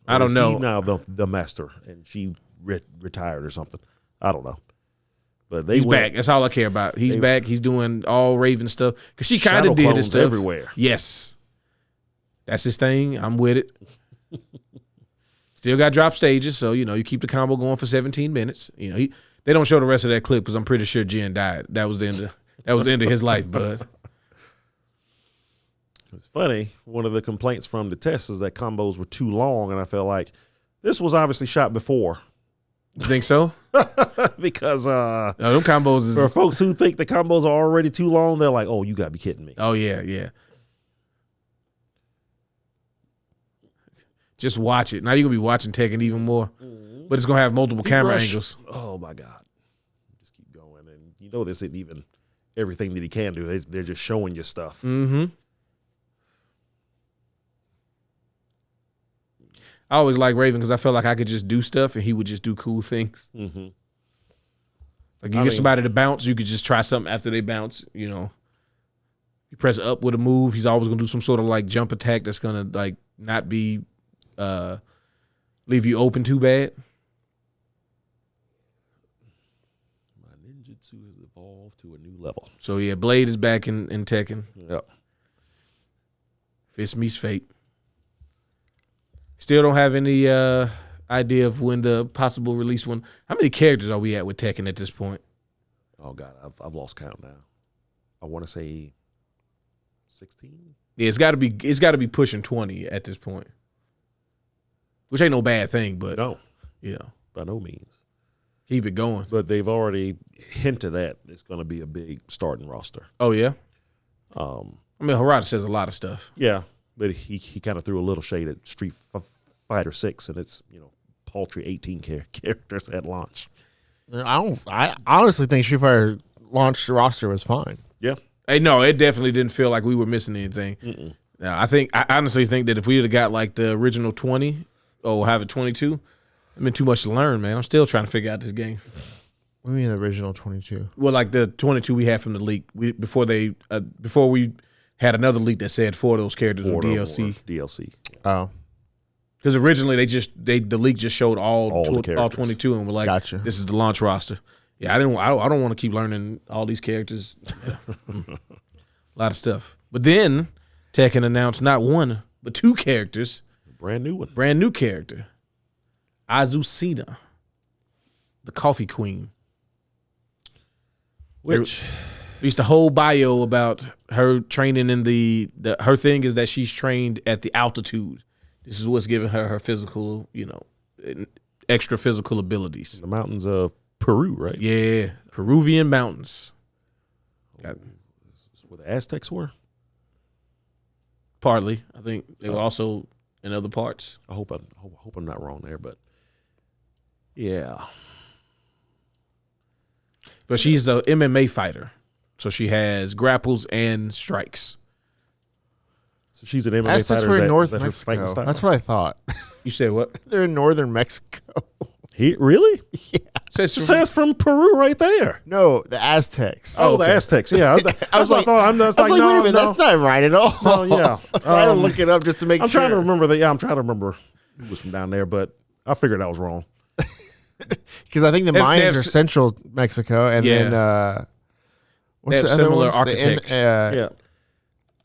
I don't know. Now the master, and she retired or something. I don't know. But he's back. That's all I care about. He's back. He's doing all Raven stuff because she kind Shadow of did clones his stuff everywhere. Yes, that's his thing. I'm with it. Still got drop stages, so you keep the combo going for 17 minutes. They don't show the rest of that clip because I'm pretty sure Jen died. That was the end of his life, bud. It's funny. One of the complaints from the test is that combos were too long, and I felt like this was obviously shot before. You think so? Because no, them combos is for folks who think the combos are already too long, they're like, "Oh, you gotta be kidding me!" Oh yeah. Just watch it. Now you're gonna be watching Tekken even more, but it's gonna have multiple camera angles. Oh my god! Just keep going, and this isn't even everything that he can do. They're just showing you stuff. Mm-hmm. I always like Raven because I felt like I could just do stuff and he would just do cool things. Mm-hmm. Like you get somebody to bounce, you could just try something after they bounce. You press up with a move, he's always gonna do some sort of like jump attack that's gonna like not be leave you open too bad. My ninjutsu has evolved to a new level. So yeah, Blade is back in Tekken. Yep. Fist meets fate. Still don't have any idea of when the possible release one. How many characters are we at with Tekken at this point? Oh god, I've lost count now. I want to say 16. Yeah, it's got to be pushing 20 at this point, which ain't no bad thing, but No, by no means. Keep it going. But they've already hinted that it's going to be a big starting roster. Oh yeah. I mean, Harada says a lot of stuff. Yeah, but he kind of threw a little shade at Street Fighter 6, and it's paltry 18 characters at launch. I honestly think Street Fighter launch roster was fine. Yeah. Hey, no, it definitely didn't feel like we were missing anything. Now, I honestly think that if we would have got like the original 20 or have it 22, it'd been too much to learn, man. I'm still trying to figure out this game. What do you mean the original 22? Well, like the 22 we had from the leak before we had another leak that said 4 of those characters were DLC. DLC. Oh. Because originally the leak just showed all 22 and we're like, gotcha. This is the launch roster. Yeah, I don't want to keep learning all these characters. A lot of stuff. But then Tekken announced not one, but 2 characters. Brand new one. Brand new character. Azucena, the coffee queen. Which released the whole bio about her training in her thing is that she's trained at the altitude. This is what's giving her physical, extra physical abilities. The mountains of Peru, right? Yeah, Peruvian mountains. Where the Aztecs were? Partly. I think they were also in other parts. I hope I'm not wrong there, but yeah. But she's a MMA fighter. So she has grapples and strikes. So she's an MMA Aztecs fighter. were in North is that her Mexico. fighting style? That's what I thought. You said what? They're in northern Mexico. Really? Yeah. It says from Peru right there. No, the Aztecs. Oh, the Aztecs. Yeah. I was like, wait a minute, that's not right at all. Oh, yeah. So I had to look it up just to make I'm sure. trying to remember I'm trying to remember who was from down there, but I figured I was wrong. Because I think the They Mayans have are central Mexico, and then what's They have the other similar ones? architecture. Yeah.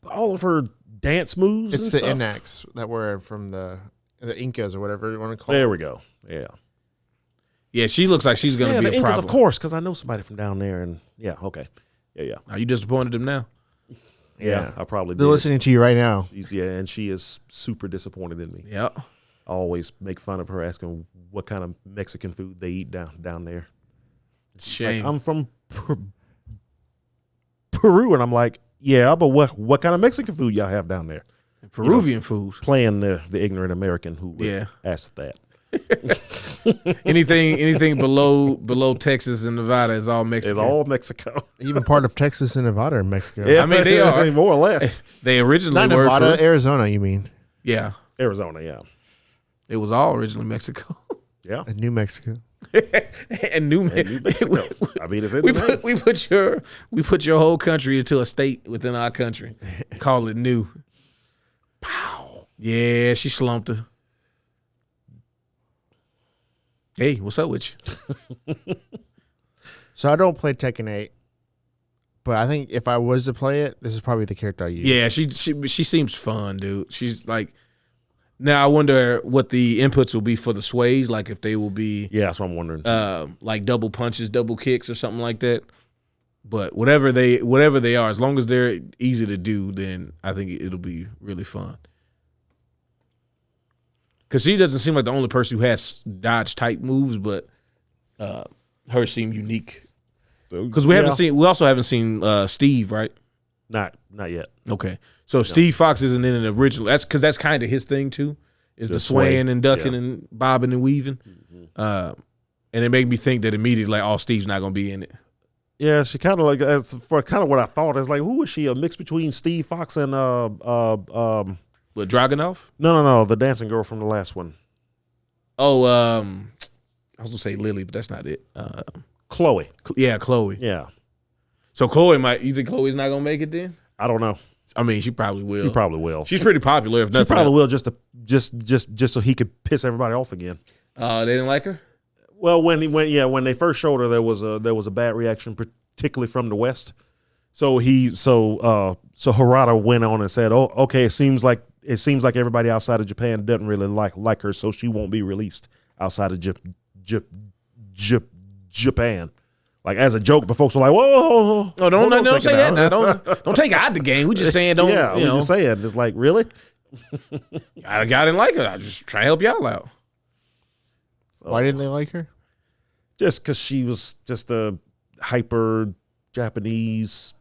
All of her dance moves It's and the stuff. Inaks that were from the Incas or whatever you want to call There them. we go. Yeah. Yeah, she looks like she's going to the be a Incas, problem. of course, because I know somebody from down there, and yeah, okay. Yeah. Are you disappointed them now? Yeah, I probably They're did. listening to you right now. And she is super disappointed in me. Yeah. I always make fun of her asking what kind of Mexican food they eat down there. Shame. Like, I'm from Peru, and I'm like, yeah, but what kind of Mexican food y'all have down there? Peruvian food. Playing the ignorant American who would ask that. anything below Texas and Nevada is all Mexico. It's all Mexico. Even part of Texas and Nevada are Mexico. Yeah, I mean, they are. more or less. They originally Not were Nevada, for, Arizona, you mean? yeah. Arizona, yeah. It was all originally Mexico. Yeah. And New Mexico. and New Mexico. I mean, it's in we the name. we put your whole country into a state within our country. Call it new. Pow. Yeah, she slumped her. Hey, what's up with you? So I don't play Tekken 8, but I think if I was to play it, this is probably the character I use. Yeah, she seems fun, dude. She's like, now I wonder what the inputs will be for the sways, like if they will be, Yeah, that's what I'm wondering. like double punches, double kicks, or something like that. But whatever they are, as long as they're easy to do, then I think it'll be really fun. Because she doesn't seem like the only person who has dodge type moves, but hers seem unique. Because we also haven't seen Steve, right? Not yet. Okay, so Steve Fox isn't in an original. That's because that's kind of his thing too, is the swaying and ducking and bobbing and weaving. And it made me think that immediately, like, oh, Steve's not gonna be in it. Yeah, she kind of like for kind of what I thought. It's like, who is she? A mix between Steve Fox and What, Dragunov? No, the dancing girl from the last one. Oh, I was gonna say Lily, but that's not it. Chloe. Yeah, Chloe. Yeah. So you think Chloe's not gonna make it then? I don't know. I mean, she probably will. She probably will. She's pretty popular. If She nothing probably else. will just so he could piss everybody off again. They didn't like her. Well, when they first showed her, there was a bad reaction, particularly from the West. So Harada went on and said, "Oh, okay, it seems like everybody outside of Japan doesn't really like her, so she won't be released outside of Japan." Like, as a joke, but folks were like, "Whoa, Oh, don't say that now. Don't take her out the game. We just saying don't. Yeah, you know, just saying. It's like, really? I didn't like her. I just try to help y'all out. Why didn't they like her? Just because she was just a hyper Japanese,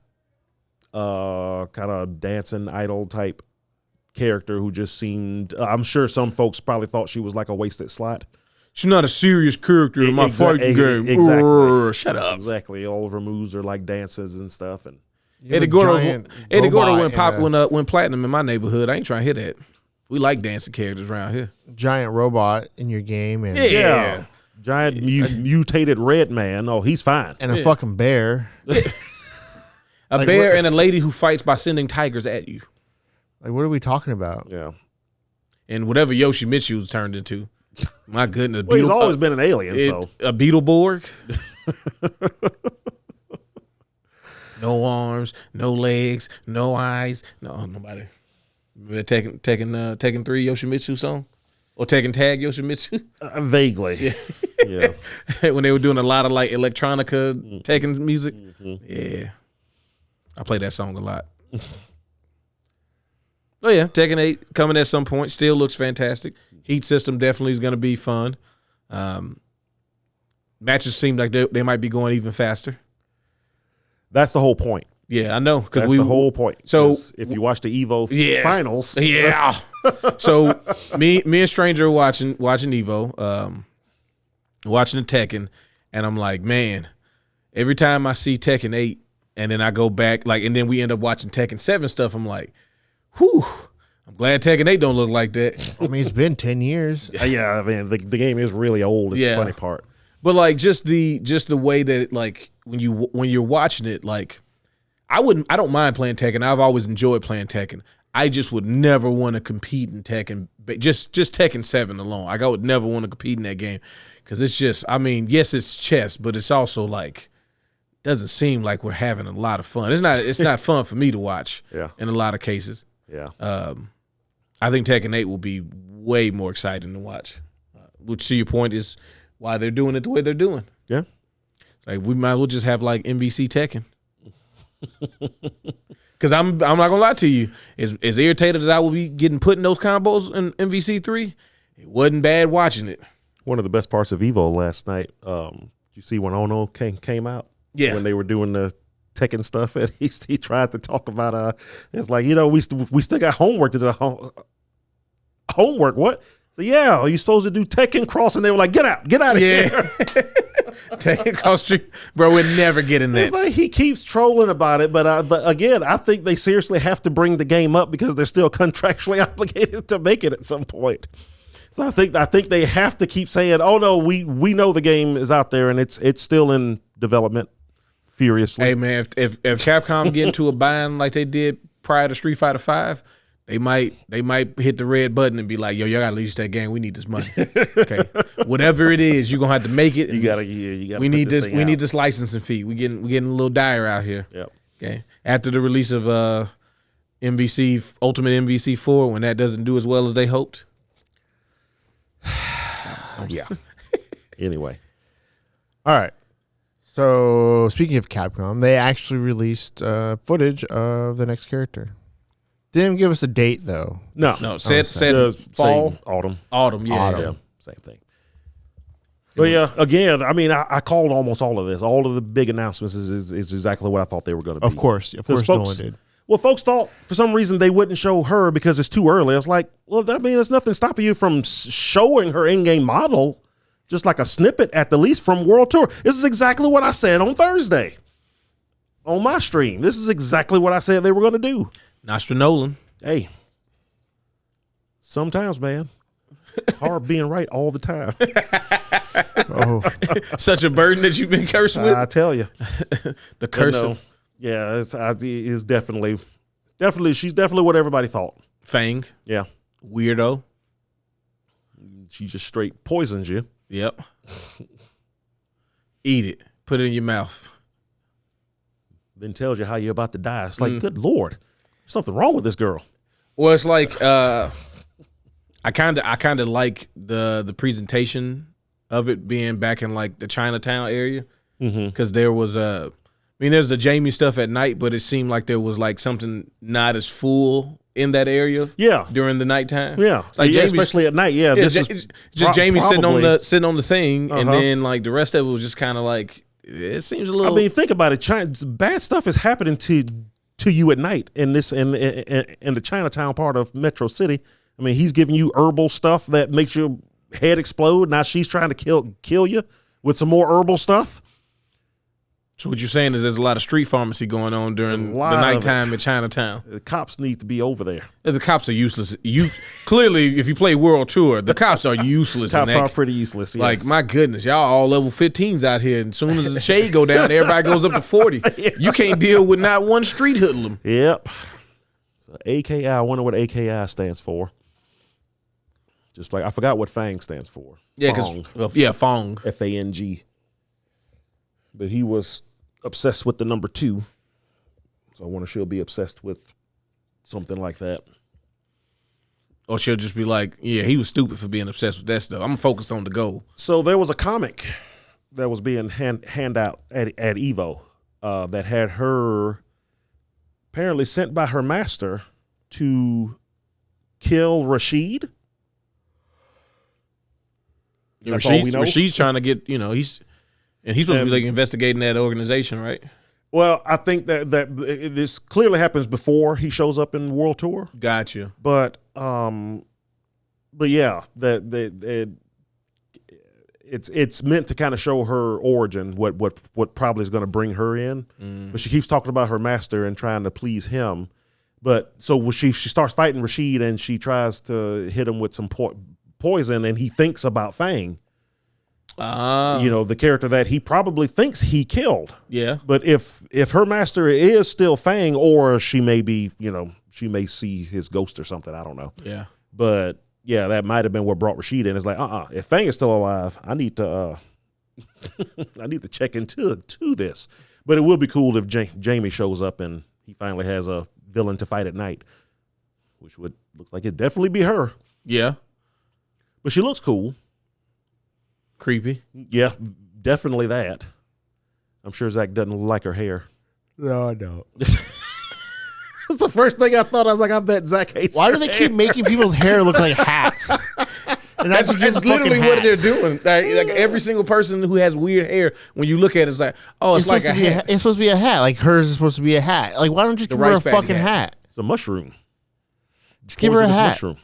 kind of dancing idol type character who just seemed. I'm sure some folks probably thought she was like a wasted slot. She's not a serious character in my fighting game. Exactly. Shut up. Exactly. All of her moves are like dances and stuff. And Eddie Gordo went platinum in my neighborhood. I ain't trying to hear that. We like dancing characters around here. Giant robot in your game and Yeah. Giant mutated red man. Oh, he's fine. and a fucking bear. A bear and a lady who fights by sending tigers at you. Like, what are we talking about? Yeah. And whatever Yoshimitsu's turned into. My goodness. Well, he's always been an alien, so. A Beetleborg. No arms, no legs, no eyes. No, nobody. Remember that Tekken 3 Yoshimitsu song? Or Tekken Tag Yoshimitsu? Vaguely. Yeah. When they were doing a lot of like electronica Tekken music. Yeah. I play that song a lot. Oh yeah, Tekken 8 coming at some point. Still looks fantastic. Heat system definitely is going to be fun. Matches seem like they might be going even faster. That's the whole point. Yeah, I know. That's the whole point. So if you watch the Evo finals. Yeah. So me and Stranger are watching Evo, watching the Tekken, and I'm like, man, every time I see Tekken 8 and then I go back, like, and then we end up watching Tekken 7 stuff, I'm like, whew, I'm glad Tekken 8 don't look like that. I mean, it's been 10 years. Yeah, I mean, the game is really old. It's the funny part. But like just the way that it, like when you're watching it, like I don't mind playing Tekken. I've always enjoyed playing Tekken. I just would never want to compete in Tekken. But just Tekken 7 alone, like I would never want to compete in that game because it's just, I mean, yes, it's chess, but it's also like doesn't seem like we're having a lot of fun. It's not fun for me to watch. Yeah. In a lot of cases. Yeah. I think Tekken 8 will be way more exciting to watch. Which, to your point, is why they're doing it the way they're doing. Yeah. Like we might as well just have like MVC Tekken. Because I'm not gonna lie to you, as irritated as I will be getting put in those combos in MVC 3, it wasn't bad watching it. One of the best parts of Evo last night, you see when Ono came out? Yeah. When they were doing the Tekken stuff, and he tried to talk about it's like, we still got homework to do. Homework? What? So yeah, you supposed to do Tekken Cross, and they were like, get out of here. Tekken Cross Street, bro. We're never getting that. It's like he keeps trolling about it, but again, I think they seriously have to bring the game up because they're still contractually obligated to make it at some point. So I think they have to keep saying, "Oh no, we know the game is out there and it's still in development furiously." Hey man, if Capcom get into a bind like they did prior to Street Fighter V, they might hit the red button and be like, "Yo, y'all gotta release that game. We need this money." Okay, whatever it is, you're gonna have to make it. You gotta. We need this. We need this licensing fee. We getting a little dire out here. Yep. Okay. After the release of Ultimate MVC 4, when that doesn't do as well as they hoped. Yeah. Anyway. All right. So speaking of Capcom, they actually released footage of the next character. Didn't give us a date though. No. Said fall, autumn. Yeah. Same thing. But yeah, again, I mean, I called almost all of this. All of the big announcements is exactly what I thought they were going to be. Of course, no one did. Well, folks thought for some reason they wouldn't show her because it's too early. I was like, well, there's nothing stopping you from showing her in-game model, just like a snippet at the least from World Tour. This is exactly what I said on Thursday on my stream. This is exactly what I said they were going to do. Nostra Nolan. Hey, sometimes, man, hard being right all the time. Such a burden that you've been cursed with. I tell you, the curse of yeah, it's definitely she's definitely what everybody thought. Fang. Yeah, weirdo. She just straight poisons you. Yep. Eat it. Put it in your mouth. Then tells you how you're about to die. It's like, good Lord, there's something wrong with this girl. Well, it's like I kind of like the presentation of it being back in like the Chinatown area, because there was there's the Jamie stuff at night, but it seemed like there was like something not as full in that area. Yeah, during the nighttime. Yeah, it's like especially at night. Yeah, this is just Jamie probably sitting on the thing, and then like the rest of it was just kind of like it seems a little. I mean, think about it. Bad stuff is happening to you at night in the Chinatown part of Metro City. I mean, he's giving you herbal stuff that makes your head explode. Now she's trying to kill you with some more herbal stuff. So what you're saying is there's a lot of street pharmacy going on during the nighttime in Chinatown. The cops need to be over there. The cops are useless. Clearly, if you play World Tour, the cops are useless. Cops are pretty useless. Yes. Like, my goodness, y'all all level 15s out here. And as soon as the shade go down, everybody goes up to 40. Yeah. You can't deal with not one street hoodlum. Yep. So AKI, I wonder what AKI stands for. Just like I forgot what Fang stands for. Yeah, because Fong. Fang. But he was obsessed with the number 2. So I wonder she'll be obsessed with something like that. Or she'll just be like, yeah, he was stupid for being obsessed with that stuff. I'm focused on the goal. So there was a comic that was being hand out at Evo that had her apparently sent by her master to kill Rashid. Rashid's trying to get, he's supposed to be like investigating that organization, right? Well, I think that this clearly happens before he shows up in World Tour. Gotcha. But yeah, it's meant to kind of show her origin, what probably is going to bring her in. But she keeps talking about her master and trying to please him. But so she starts fighting Rashid and she tries to hit him with some poison, and he thinks about Fang. The character that he probably thinks he killed. Yeah. But if her master is still Fang, or she may be, she may see his ghost or something. I don't know. Yeah. But yeah, that might have been what brought Rashid in. It's like, if Fang is still alive, I need to check into this. But it will be cool if Jamie shows up and he finally has a villain to fight at night, which would look like it'd definitely be her. Yeah. But she looks cool. Creepy. Yeah, definitely that. I'm sure Zach doesn't like her hair. No, I don't. That's the first thing I thought. I was like, I bet Zach hates Why her do they hair. keep making people's hair look like hats? That's literally what they're doing. Like every single person who has weird hair, when you look at it, it's like, oh, it's like a hat. It's supposed to be a hat. Like hers is supposed to be a hat. Like, why don't you give her a fucking hat? It's a mushroom. Just give her a hat. Mushroom.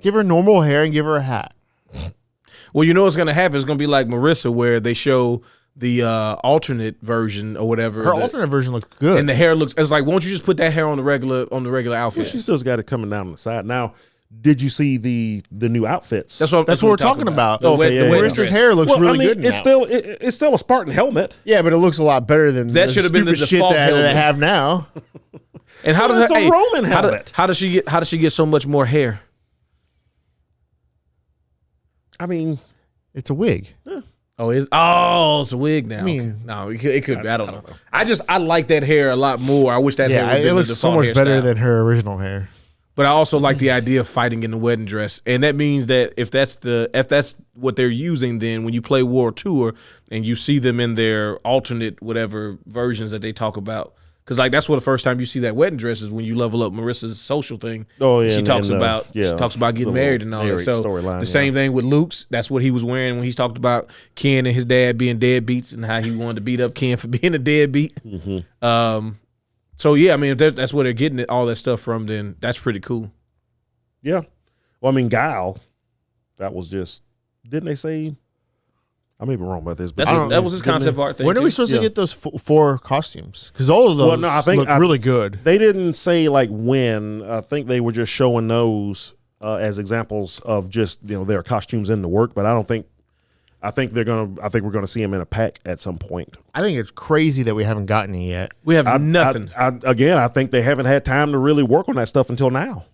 Give her normal hair and give her a hat. Well, you know what's gonna happen? It's gonna be like Marissa, where they show the alternate version or whatever. Her alternate version looks good, and the hair looks. It's like, won't you just put that hair on the regular outfit? Well, she still's got it coming down on the side. Now, did you see the new outfits? That's what we're talking about. Marissa's hair looks really good it's now. It's still a Spartan helmet. Yeah, but it looks a lot better than that. Should have been the shit default that helmet they have now. And how does it's a Roman helmet? How does she get so much more hair? I mean, it's a wig. Yeah. It's a wig now. I mean, no, it could be. I don't know. I like that hair a lot more. I wish that hair would it looks so much better than her original hair. But I also like the idea of fighting in the wedding dress, and that means that if that's what they're using, then when you play War Tour and you see them in their alternate whatever versions that they talk about. Because like that's what the first time you see that wedding dress is when you level up Marissa's social thing. Oh yeah, she talks about getting married and all that. So the same thing with Luke's. That's what he was wearing when he talked about Ken and his dad being deadbeats and how he wanted to beat up Ken for being a deadbeat. Mm-hmm. So yeah, I mean if that's where they're getting all that stuff from, then that's pretty cool. Yeah. Well, I mean Guile, that was just didn't they say? I may be wrong about this, but that was his concept art thing. When are we supposed to get those 4 costumes? Because all of those look really good. They didn't say like when. I think they were just showing those as examples of just their costumes in the work. But I think we're gonna see them in a pack at some point. I think it's crazy that we haven't gotten it yet. We have nothing. I think they haven't had time to really work on that stuff until now.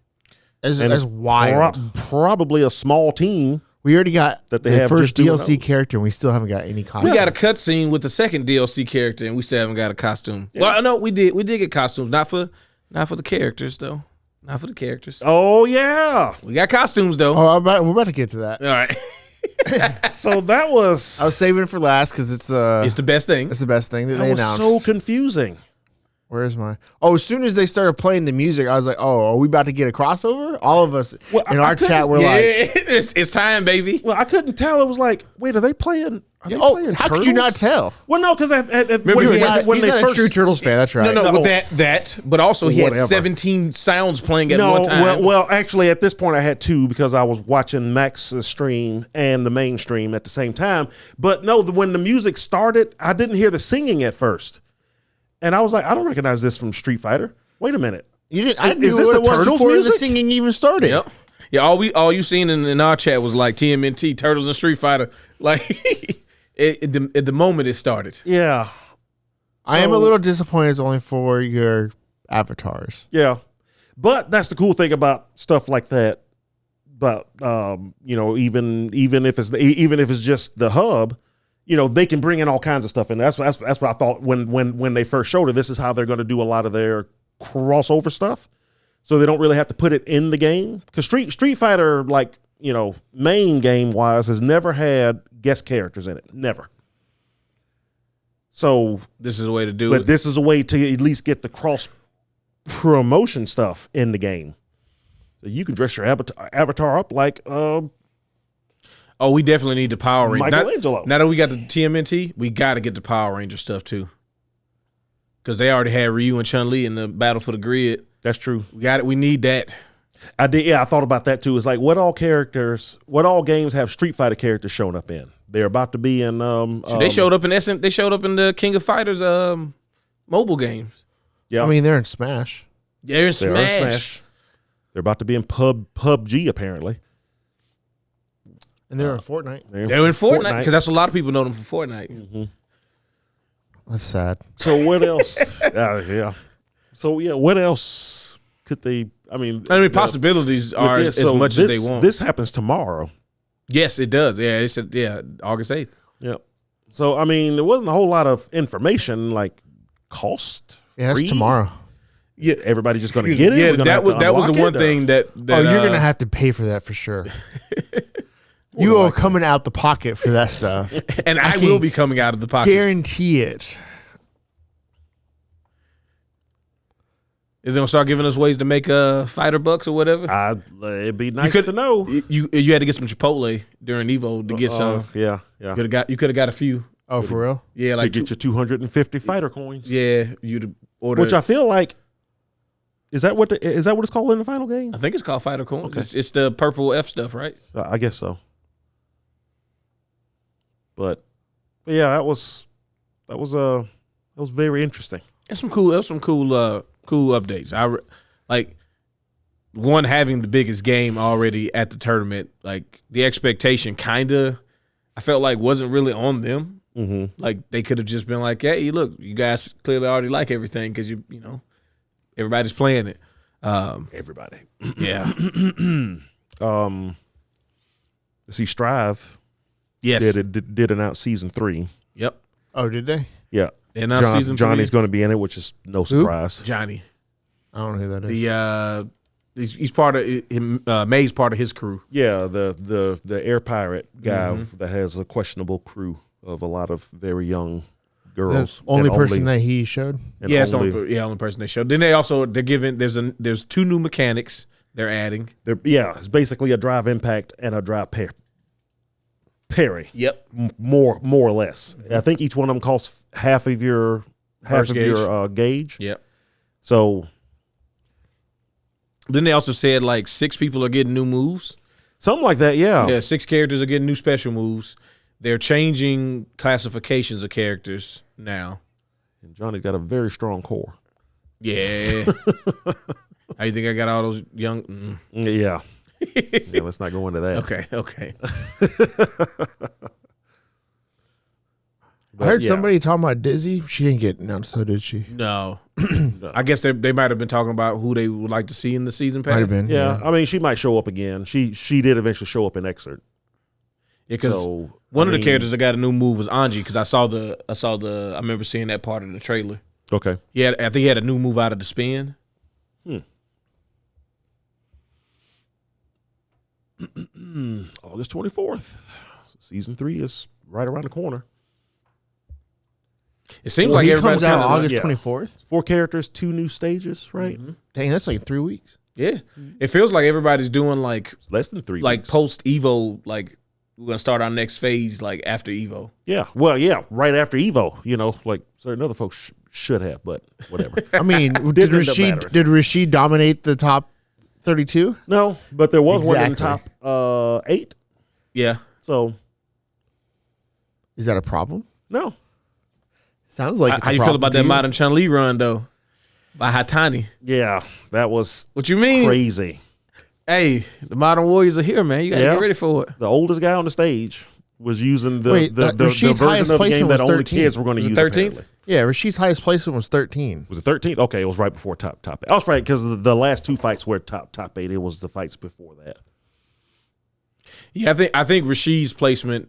As wild. Probably a small team. We already got that they the have first DLC character, and we still haven't got any costumes. We got a cutscene with the second DLC character, and we still haven't got a costume. Yeah. Well, no, we did get costumes, not for the characters though, not for the characters. Oh yeah, we got costumes though. Oh, we're about to get to that. All right. So that was. I was saving it for last because it's the best thing. It's the best thing that they announced. So confusing. Where's my? Oh, as soon as they started playing the music, I was like, "Oh, are we about to get a crossover?" All of us in our chat were like, "It's time, baby." Well, I couldn't tell. It was like, wait, are they playing? Playing how Turtles? could you not tell? Well, no, because when they first a true Turtles fan. That's right. No, that, but also he had 17 sounds playing at one time. Well, actually, at this point, I had 2 because I was watching Max's stream and the main stream at the same time. But no, when the music started, I didn't hear the singing at first. And I was like, I don't recognize this from Street Fighter. Wait a minute. You didn't? Is this the Turtles before music? The singing even started? Yep. Yeah. All you seen in our chat was like TMNT, Turtles, and Street Fighter. Like at the moment it started. Yeah. I am a little disappointed. It's only for your avatars. Yeah, but that's the cool thing about stuff like that. But even if it's just the hub. They can bring in all kinds of stuff in. That's what I thought when they first showed it. This is how they're going to do a lot of their crossover stuff, so they don't really have to put it in the game. Because Street Fighter, main game wise, has never had guest characters in it. Never. So this is a way to do it. But this is a way to at least get the cross promotion stuff in the game. So you can dress your avatar up like. Oh, we definitely need the Power Ranger. Michelangelo. Now that we got the TMNT, we got to get the Power Ranger stuff too. Because they already had Ryu and Chun-Li in the Battle for the Grid. That's true. We got it. We need that. I did. Yeah, I thought about that too. It's like what all games have Street Fighter characters shown up in? They're about to be in. They showed up in Essence. They showed up in the King of Fighters mobile games. Yeah, I mean they're in Smash. They're in Smash. They're about to be in PUBG apparently. And they're in Fortnite. They're in Fortnite because that's a lot of people know them for Fortnite. Mm-hmm. That's sad. So what else? Yeah. So yeah, what else could they? I mean, possibilities are as much as they want. This happens tomorrow. Yes, it does. Yeah, it's August 8th. Yep. So I mean, there wasn't a whole lot of information like cost. Yeah, it's tomorrow. Yeah, everybody just going to get it. Yeah, that was the one thing that you're going to have to pay for that for sure. You are coming out the pocket for that stuff. And I will be coming out of the pocket. Guarantee it. Is it gonna start giving us ways to make fighter bucks or whatever? It'd be nice to know. You had to get some Chipotle during Evo to get some. Yeah. You could have got a few. Oh, for real? Yeah, To like get your 250 fighter coins. Yeah, you'd order. Which I feel like is that what it's called in the final game? I think it's called fighter coins. Okay. It's the purple F stuff, right? I guess so. But yeah, that was very interesting. There's some cool updates. Like one having the biggest game already at the tournament. Like the expectation I felt like wasn't really on them. Mm-hmm. Like they could have just been like, "Hey, look, you guys clearly already like everything because you know everybody's playing it." Everybody. Yeah. See, Strive Yes. did announce season 3. Yep. Oh, did they? Yeah. And now season 3. Johnny's going to be in it, which is no surprise. Johnny. I don't know who that is. He's part of him. May's part of his crew. Yeah, the air pirate guy that has a questionable crew of a lot of very young girls. The only person that he showed? Yeah, it's the only person they showed. Then they're giving there's 2 new mechanics they're adding. It's basically a drive impact and a drive parry. Yep. More or less. I think each one of them costs half of your gauge. Yep. So then they also said like 6 people are getting new moves. something like that, yeah. Yeah, 6 characters are getting new special moves. They're changing classifications of characters now. And Johnny's got a very strong core. Yeah. How you think I got all those young? Yeah. Yeah, let's not go into that. Okay. I heard somebody talking about Dizzy. She didn't get announced, so did she? No. I guess they might have been talking about who they would like to see in the season pass. Might have been. Yeah, I mean, she might show up again. She did eventually show up in Excerpt. Yeah, because one of the characters that got a new move was Anji. Because I remember seeing that part of the trailer. Okay. Yeah, I think he had a new move out of the spin. August 24th. Season 3 is right around the corner. It seems like he everybody's comes out kinda, August yeah. 24th. 4 characters, 2 new stages, right? Mm-hmm. Dang, that's like 3 weeks. Yeah, it feels like everybody's doing like It's less than 3 like weeks. post Evo. Like we're gonna start our next phase like after Evo. Yeah. Well, yeah, right after Evo, like certain other folks should have, but whatever. I mean, did Didn't end up Rashid mattering. dominate the top 32? No, but there was one in the Exactly. top 8. Yeah, So, Is that a problem? no. Sounds like it's how a you feel problem about to that you. modern Chun-Li run though? By Hatani. Yeah, that was What you mean? crazy. Hey, the modern warriors are here, man. You gotta Yeah. get ready for it. The oldest guy on the stage was using the Wait, the Rashid's version highest of the game placement that was only 13. kids were going to Was it use. 13th? Apparently. Yeah, Rashid's highest placement was 13. Was it 13? Okay, it was right before top 8. I was right because the last 2 fights were top 8. It was the fights before that. Yeah, I think Rashid's placement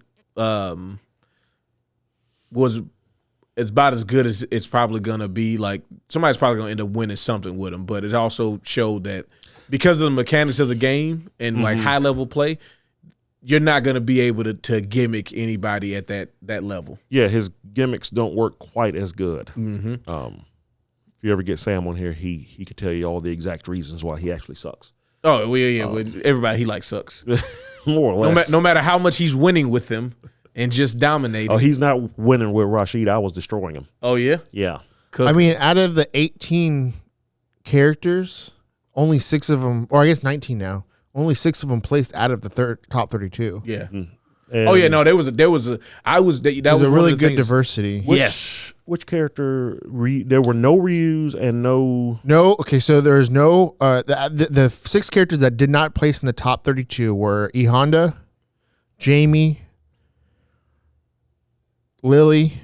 was it's about as good as it's probably gonna be. Like somebody's probably gonna end up winning something with him, but it also showed that because of the mechanics of the game and like high level play, you're not gonna be able to gimmick anybody at that level. Yeah, his gimmicks don't work quite as good. Mm-hmm. If you ever get Sam on here, he could tell you all the exact reasons why he actually sucks. Oh well, yeah, well, everybody he like sucks. More or less. No matter how much he's winning with them and just dominating. Oh, he's not winning with Rashid. I was destroying him. Oh yeah. Yeah. Cook. I mean, out of the 18 characters, only 6 of them, or I guess 19 now, only 6 of them placed out of the top 32. yeah. And Oh yeah, no, there was a that was There's a one really of the good things- diversity. Yes. Which character? There were no Ryus and no. No, okay, so there's no the 6 characters that did not place in the top 32 were E Honda, Jamie, Lily,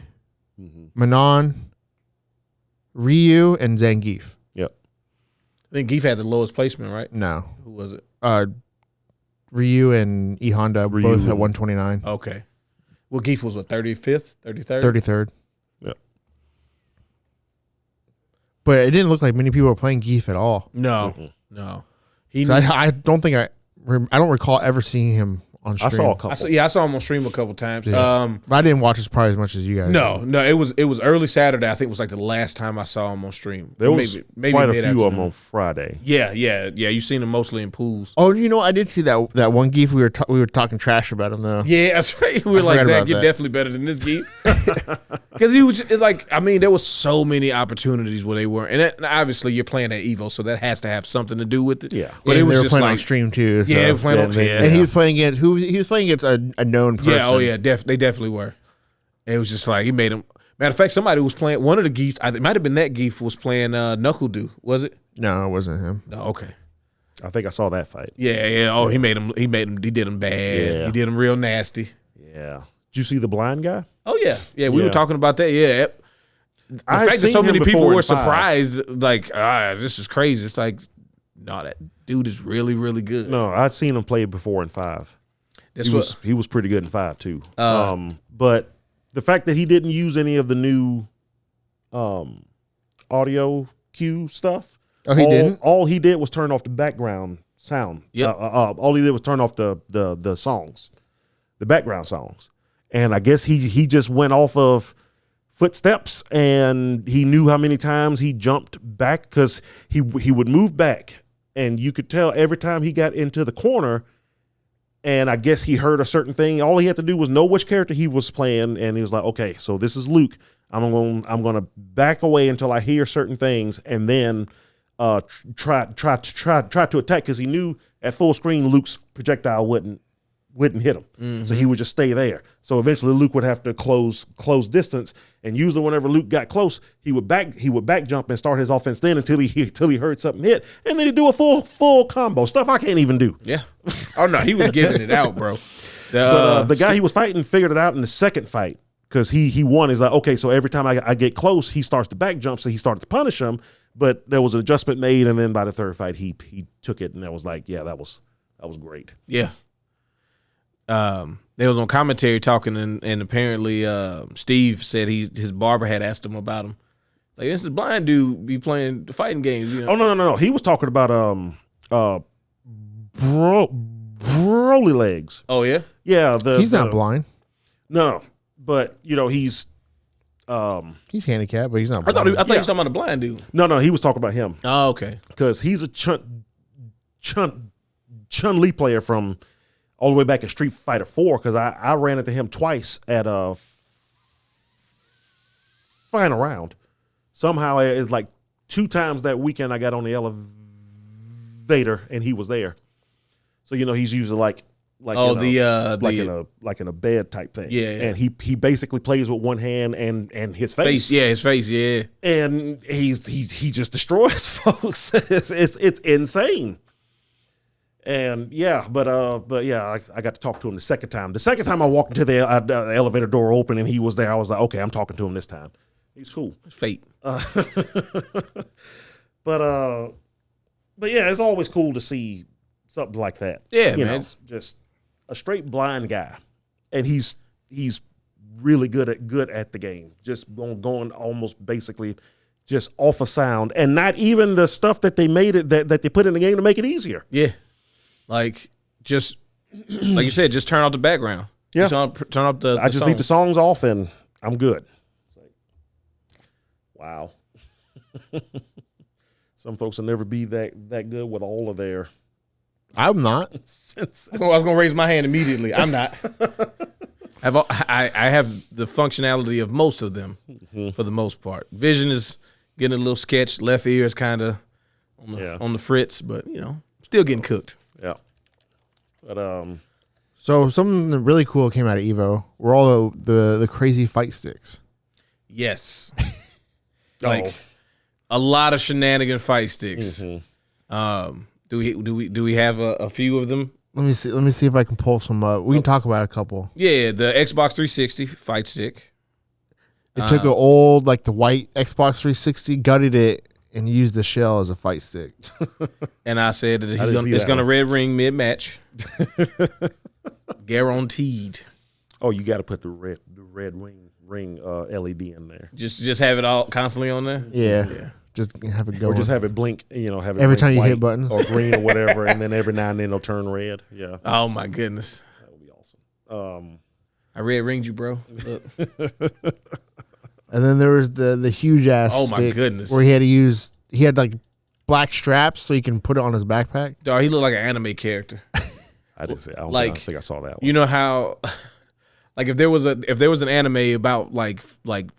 Manon, Ryu, and Zangief. Yep. I think Geef had the lowest placement, right? No, Who was it? Ryu and E Honda Ryu. both at 129, Okay. Well, Geef was what, 35th, 33rd? 33rd. Yep. But it didn't look like many people were playing Geef at all. No, no. He 'Cause I don't think I don't recall ever seeing him on stream. I saw a couple. I saw him on stream a couple times. But I didn't watch it probably as much as you guys. No, it was early Saturday. I think it was like the last time I saw him on stream. There was maybe quite a few mid-afternoon. of them on Friday. Yeah. You seen him mostly in pools. Oh, I did see that one geef. We were talking trash about him though. Yeah, that's right. We were like, Zach, you're definitely better than this geek. Because he was like, I mean, there was so many opportunities where they were, and obviously you're playing at Evo, so that has to have something to do with it. Yeah, but and it was they were just playing like on stream too. So. yeah, they were playing on. Yeah, And he was playing against who? He was playing against a known person. yeah, they definitely were. And it was just like he made him. Matter of fact, somebody was playing. One of the geese, it might have been that geef was playing Knuckle Do. Was it? No, it wasn't him. No, okay. I think I saw that fight. Yeah. Oh, he made him. He did him bad. Yeah. He did him real nasty. Yeah. Did you see the blind guy? Oh yeah. We were talking about that. Yeah. The I fact that so many people were in 5. surprised, like, this is crazy. It's like, no, that dude is really, really good. No, I'd seen him play before in 5. He was pretty good in 5 too. But the fact that he didn't use any of the new audio cue stuff. Oh, he didn't? All he did was turn off the background sound. Yep. All he did was turn off the songs, the background songs. And I guess he just went off of footsteps, and he knew how many times he jumped back, because he would move back, and you could tell every time he got into the corner. And I guess he heard a certain thing. All he had to do was know which character he was playing, and he was like, "Okay, so this is Luke. I'm gonna back away until I hear certain things, and then try to attack." Because he knew at full screen Luke's projectile wouldn't hit him, so he would just stay there. So eventually Luke would have to close distance, and usually whenever Luke got close, he would back jump and start his offense then until he heard something hit, and then he'd do a full combo stuff I can't even do. Yeah. Oh no, he was giving it out, bro. The guy he was fighting figured it out in the second fight, because he won. He's like, okay, so every time I get close, he starts to back jump, so he started to punish him. But there was an adjustment made, and then by the third fight, he took it, and that was like, yeah, that was great. Yeah. They was on commentary talking, and apparently Steve said his barber had asked him about him. Like, this blind dude be playing the fighting games. You know? Oh no! He was talking about Broly legs. Oh yeah. Yeah, he's not blind. No, but he's He's handicapped, but he's not I blind. thought he was talking about the blind dude. no. He was talking about him Oh okay. because he's a Chun-Li player from all the way back in Street Fighter 4, because I ran into him twice at a final round. Somehow it's like 2 times that weekend I got on the elevator and he was there. So he's usually like in a bed type thing. Yeah. And he basically plays with one hand and his face. His face, yeah. And he just destroys folks. It's insane. And yeah, but yeah, I got to talk to him the second time. The second time I walked into the elevator door open and he was there, I was like, okay, I'm talking to him this time. He's cool. It's fate. But yeah, it's always cool to see something like that. Yeah, man. Just a straight blind guy, and he's really good at the game. Just going almost basically just off of sound, and not even the stuff that they made it that they put in the game to make it easier. Yeah. Like, just like you said, just turn off the background. Yeah. Turn off the I just need the songs off and I'm good. Wow. Some folks will never be that good with all of their I'm not. senses. I was gonna raise my hand immediately. I'm not. I have the functionality of most of them for the most part. Vision is getting a little sketched. Left ear is kind of on the fritz, but still getting cooked. Yeah. But So something really cool came out of Evo were all the crazy fight sticks. Yes. Like a lot of shenanigan fight sticks. Do we have a few of them? Let me see if I can pull some up. We can talk about a couple. Yeah, the Xbox 360 fight stick. It took an old, like the white Xbox 360, gutted it, and used the shell as a fight stick. And I said that it's gonna red ring mid match. Guaranteed. oh, you got to put the red ring LED in there, Just have it all constantly on there. Yeah. Just have it go. or just have it blink. Have it Every blink time you white hit buttons. or green or whatever, and then every now and then it'll turn red. Yeah, Oh my goodness. that would I red ringed you, bro. Look. And then there was the huge ass. Oh, my stick goodness. Where he had like black straps so he can put it on his backpack. Dog, he looked like an anime character. I didn't say. I don't Like, think I saw that one. You know how, like, if there was an anime about like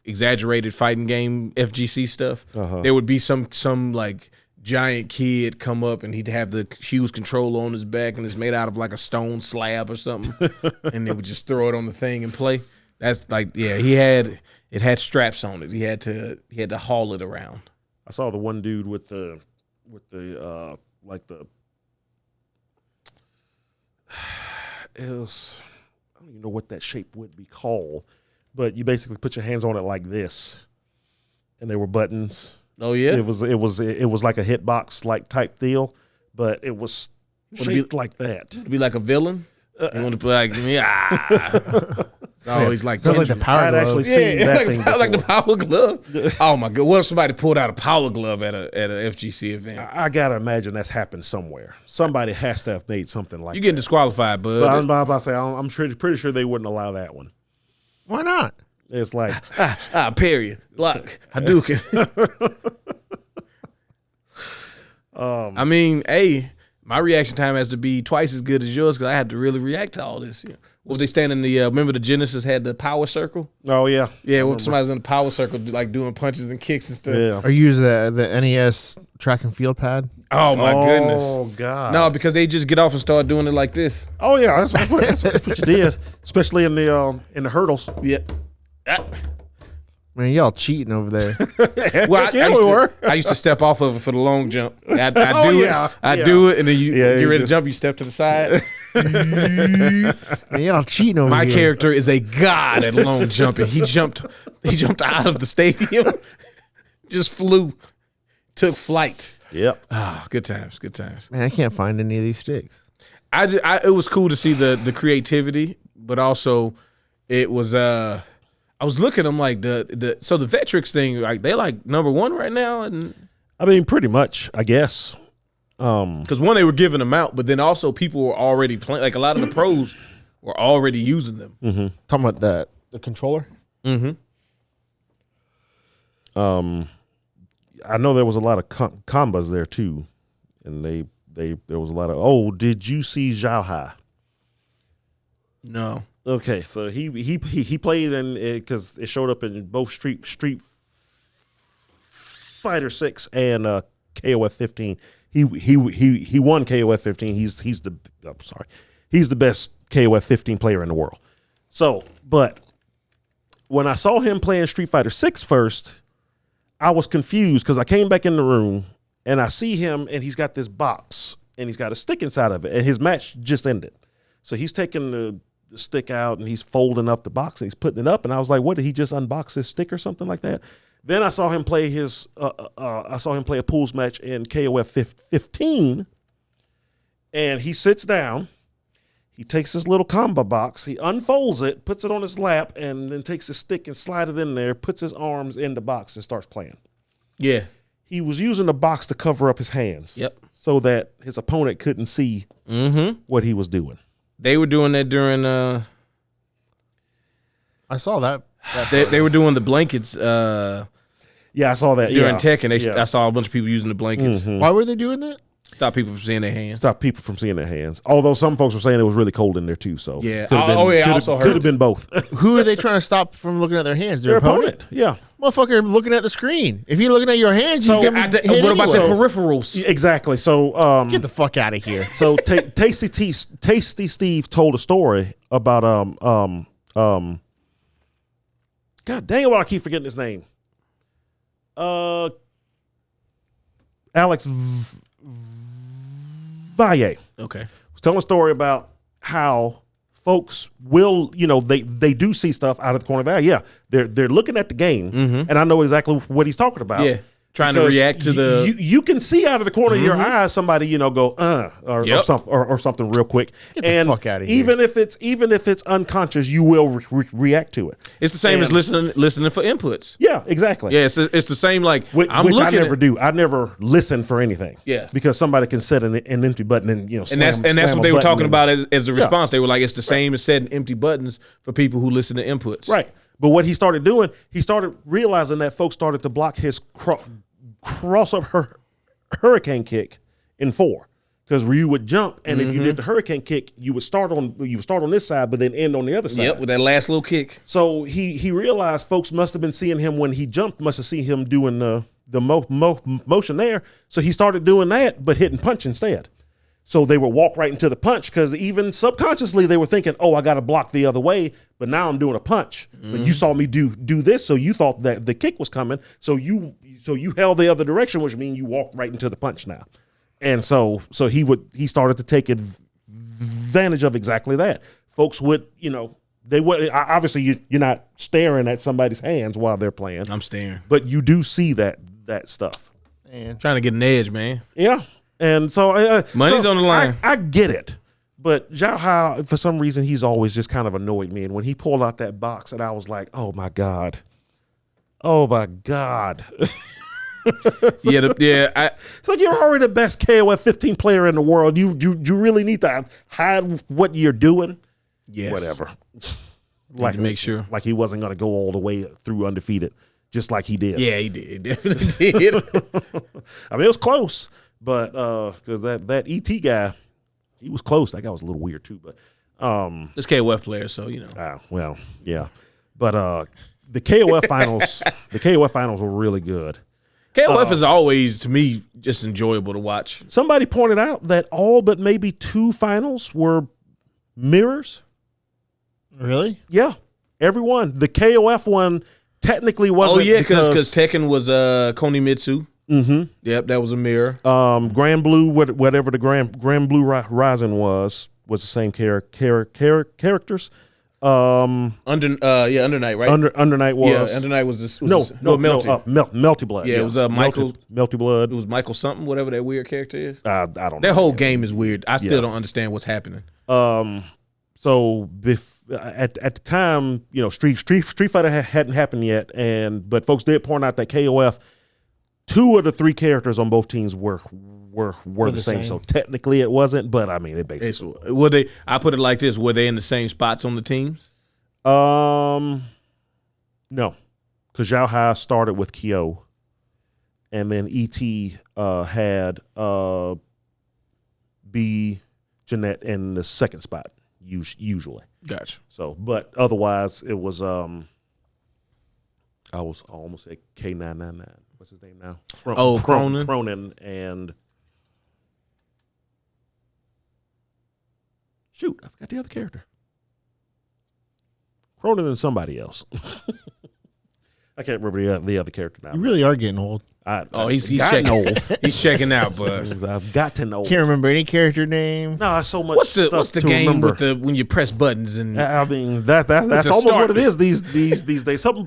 exaggerated fighting game FGC stuff, there would be some like giant kid come up and he'd have the huge controller on his back and it's made out of like a stone slab or something, and they would just throw it on the thing and play. That's like, yeah, it had straps on it. He had to haul it around. I saw the one dude with the like the. It was, I don't even know what that shape would be called, but you basically put your hands on it like this, and there were buttons. Oh yeah, it was like a hitbox like type deal, but it was shaped like that. To be like a villain. You want to be like, yeah. It's always like sounds like the power glove. I'd actually seen that thing before. Like the power glove. Oh my god! What if somebody pulled out a power glove at a FGC event? I gotta imagine that's happened somewhere. Somebody has to have made something like. You're getting disqualified, bud. But I was about to say I'm pretty sure they wouldn't allow that one. Why not? It's like period, block, Hadouken. I mean, hey, my reaction time has to be twice as good as yours because I had to really react to all this. Yeah. Was they standing in the? Remember the Genesis had the power circle? Oh yeah, yeah. When somebody was in the power circle, like doing punches and kicks and stuff. Yeah. Or use the NES track and field pad. Oh my goodness! Oh god! No, because they just get off and start doing it like this. Oh yeah, that's what you did, especially in the hurdles. Yep. Man, y'all cheating over there. Well, I used to step off of it for the long jump. I do it, and then you're ready to jump. You step to the side. Man, y'all cheating over My here. character is a god at long jumping. He jumped out of the stadium, just flew, took flight. Yep. Oh, good times, good times. Man, I can't find any of these sticks. It was cool to see the creativity, but also it was I was looking. I'm like the Vectrix thing. Like they like #1 right now, and I mean pretty much, I guess. Because one, they were giving them out, but then also people were already playing. Like a lot of the pros were already using them. Mm-hmm. Talking about the controller. Mm-hmm. I know there was a lot of combos there too, and there was a lot of. Oh, did you see Zhao Hai? No. Okay, so he played in because it showed up in both Street Fighter 6 and KOF 15. He won KOF 15. He's the best KOF 15 player in the world. So, but when I saw him playing Street Fighter 6 first, I was confused because I came back in the room and I see him and he's got this box and he's got a stick inside of it and his match just ended. So he's taking the stick out and he's folding up the box and he's putting it up, and I was like, what, did he just unbox his stick or something like that? Then I saw him play a pools match in KOF 15, and he sits down, he takes his little combo box, he unfolds it, puts it on his lap, and then takes his stick and slide it in there, puts his arms in the box and starts playing. Yeah. He was using the box to cover up his hands. Yep. So that his opponent couldn't see what he was doing. They were doing that during. I saw that. They were doing the blankets. Yeah, I saw that during Tekken. I saw a bunch of people using the blankets. Mm-hmm. Why were they doing that? Stop people from seeing their hands. Stop people from seeing their hands. Although some folks were saying it was really cold in there too. So yeah. I also heard could have been both. Who are they trying to stop from looking at their hands? Their opponent? Yeah. Motherfucker looking at the screen. If you're looking at your hands, what he's about the peripherals? Exactly. So get the fuck out of here. So Tasty Steve told a story about God dang it, why I keep forgetting his name. Alex Valle. Okay. Was telling a story about how folks will, they do see stuff out of the corner of their eye. Yeah, they're looking at the game, and I know exactly what he's talking about. Yeah. trying to Because react to the. you can see out of the corner of your eye somebody go or something real quick. Get the fuck outta here. Even if it's unconscious, you will react to it. It's the same as listening for inputs. Yeah, exactly. Yeah, it's the same. Like Which I'm I looking never do. I never listen for anything. Yeah. because somebody can set an empty button and that's what they were talking about as a response. They were like, it's the same as setting empty buttons for people who listen to inputs. Right. But what he started doing, he started realizing that folks started to block his cross up hurricane kick in 4. Because you would jump, and if you did the hurricane kick, you would start on this side, but then end on the other side. Yep, with that last little kick. So he realized folks must have been seeing him when he jumped, must have seen him doing the motion there. So he started doing that, but hitting punch instead. So they would walk right into the punch because even subconsciously they were thinking, "Oh, I got to block the other way," but now I'm doing a punch. But you saw me do this, so you thought that the kick was coming. So you held the other direction, which means you walked right into the punch now. And so he started to take advantage of exactly that. Folks would, they would obviously you're not staring at somebody's hands while they're playing. I'm staring, but you do see that stuff. Man. trying to get an edge, man. Yeah. And so money's on the line. I get it, but Zhao Hao, for some reason, he's always just kind of annoyed me. And when he pulled out that box, and I was like, "Oh my god, oh my god." It's like you're already the best KOF 15 player in the world. You really need to hide what you're doing. Yes. Whatever. Like to make sure, like he wasn't going to go all the way through undefeated, just like he did. Yeah, he did. Definitely did. I mean, it was close. But because that ET guy, he was close. That guy was a little weird too. But this KOF player, so well, yeah. But the KOF finals were really good. KOF is always, to me, just enjoyable to watch. Somebody pointed out that all but maybe 2 finals were mirrors. Really? Yeah, everyone. The KOF one technically wasn't. Oh yeah, because Tekken was Konimitsu. Mm-hmm. Yep, that was a mirror. Grand Blue, whatever the Grand Blue Rising was the same characters. Under Night, right? Under Night was. Yeah, Under Night was this. Melty. Melty Blood. Yeah, it was Michael. Melty Blood. It was Michael something, whatever that weird character is. I don't know. That whole game is weird. I still don't understand what's happening. So at the time, Street Fighter hadn't happened yet, but folks did point out that KOF, 2 of the 3 characters on both teams were the same. So technically it wasn't, but I mean it basically. Were they? I put it like this: were they in the same spots on the teams? No, because Zhao Hai started with Kyo, and then ET had B Jeanette in the second spot usually. Gotcha. So, but otherwise it was I almost said K999. What's his name now? Cronin. Cronin and shoot, I forgot the other character. Cronin and somebody else. I can't remember the other character now. You really are getting old. He's checking old. He's checking out, but I've got to know. Can't remember any character name. No, it's so much. What's the game remember. with when you press buttons and? I mean that's almost what it is these days. Something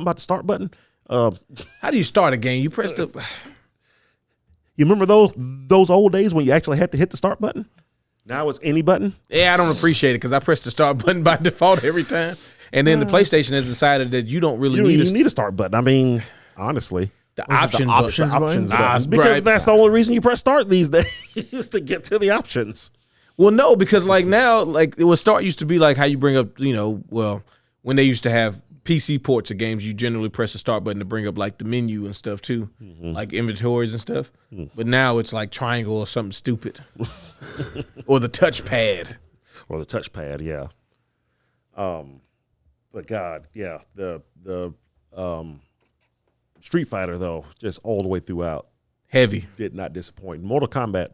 about the start button. How do you start a game? You press the. You remember those old days when you actually had to hit the start button? Now it's any button. Yeah, I don't appreciate it because I press the start button by default every time, and then the PlayStation has decided that you don't really need a start button. I mean, honestly, the options button. Because that's the only reason you press start these days is to get to the options. Well, no, because like now, like it was start used to be like how you bring up, when they used to have PC ports of games, you generally press the start button to bring up like the menu and stuff too, like inventories and stuff. But now it's like triangle or something stupid, or the touchpad. Yeah. But God, yeah, the Street Fighter though, just all the way throughout, heavy, did not disappoint. Mortal Kombat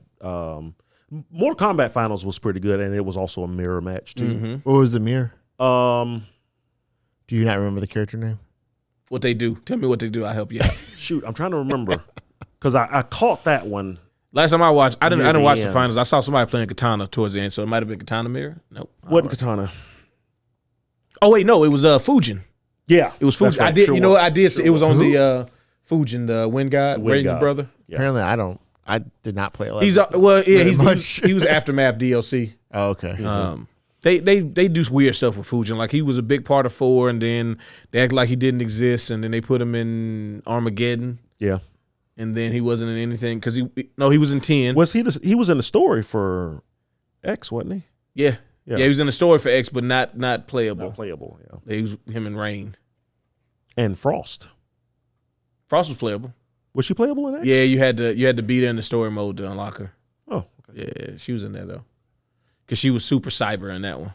Finals was pretty good, and it was also a mirror match too. What was the mirror? Do you not remember the character name? What they do? Tell me what they do. I'll help you out. Shoot, I'm trying to remember because I caught that one. Last time I watched, I didn't watch the finals. I saw somebody playing Katana towards the end, so it might have been Katana Mirror. Nope, wasn't Katana. Oh wait, no, it was Fujin. Yeah, it was Fujin. Right. I did. Sure I did. It was on the Fujin, the Wind God, Wind Raiden's God. brother. Yeah. Apparently, I did not play 11. He was Aftermath DLC. Oh, okay. They do weird stuff with Fujin. Like he was a big part of 4, and then they act like he didn't exist, and then they put him in Armageddon, Yeah. and then he wasn't in anything because he was in 10. Was he? He was in the story for X, wasn't he? Yeah. He was in the story for X, but not playable. Not playable. Yeah. He was him and Rain. And Frost. Frost was playable. Was she playable in X? Yeah, you had to beat her in the story mode to unlock her. Oh. Okay. Yeah, she was in there though, because she was super cyber in that one.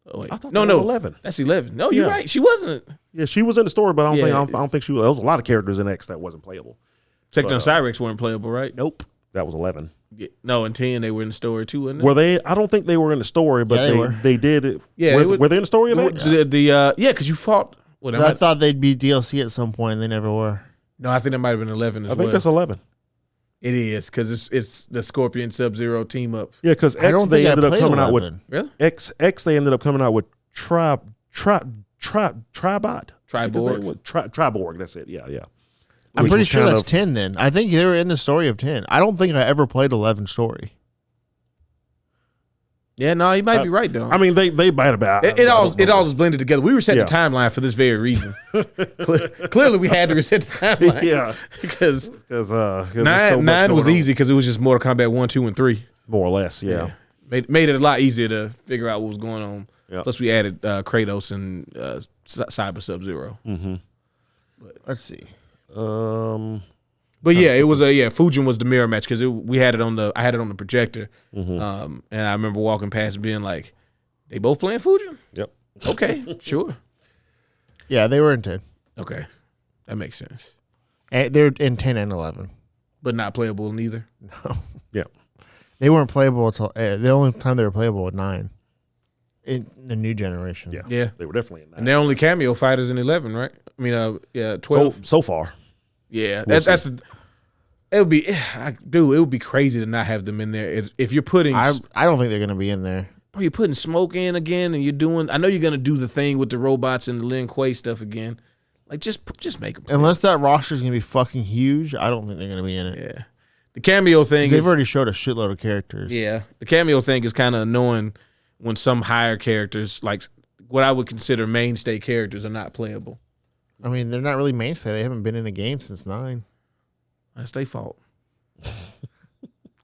Oh wait, I thought no, that was 11. That's 11. No, you're Yeah. right. She wasn't. Yeah, she was in the story, but I Yeah. don't think she was. There was a lot of characters in X that wasn't playable. Tecton and Cyrex weren't playable, right? Nope. That was 11. Yeah. No, in 10 they were in the story too, wasn't they? Were they? I don't think they were in the story, but Yeah, they were. they did it. Yeah, Were they in the story of X? Because you fought. Well, I thought they'd be DLC at some point, and they never were. no, I think that might have been 11 as I well. think that's 11. It is because it's the Scorpion Sub-Zero team up. Yeah, because I X don't they think I ended up played coming out 11. with Really? X. They ended up coming out with Tribot. Triborg. Triborg. That's it. Yeah. I'm Which pretty was sure kind that's of- 10 then. I think they were in the story of 10. I don't think I ever played 11 story. Yeah, no, you might be right though. I mean, they might have. It all is blended together. We reset the timeline for this very reason. Clearly, we had to reset the timeline. Yeah, because because nine was easy because it was just Mortal Kombat 1, 2, and 3. more or less. Yeah. Made it a lot easier to figure out what was going on. Yeah. Plus, we added Kratos and Cyber Sub-Zero. Mm-hmm. Let's see. But yeah, it was Fujin was the mirror match because I had it on the projector, Mm-hmm. and I remember walking past and being like, "They both playing Fujin? Yep. Okay, sure, Yeah, they were in 10. okay, that makes sense." And they're in 10 and 11. But not playable neither. No. Yeah. They weren't playable until the only time they were playable was 9. In the new generation. Yeah. Yeah. They were definitely in that. And they're only cameo fighters in 11, right? I mean, 12. So far. Yeah, We'll that's it would be, it would be crazy to not have them in there. If you're putting, I don't think they're going to be in there. you're putting Smoke in again, and you're doing. I know you're gonna do the thing with the robots and the Lin Kuei stuff again. Like just make them. Unless that roster's going to be fucking huge, I don't think they're going to be in it. Yeah, the cameo thing. They've already showed a shitload of characters. Yeah, the cameo thing is kind of annoying when some higher characters, like what I would consider mainstay characters, are not playable. I mean, they're not really mainstay. They haven't been in a game since 9. That's their fault.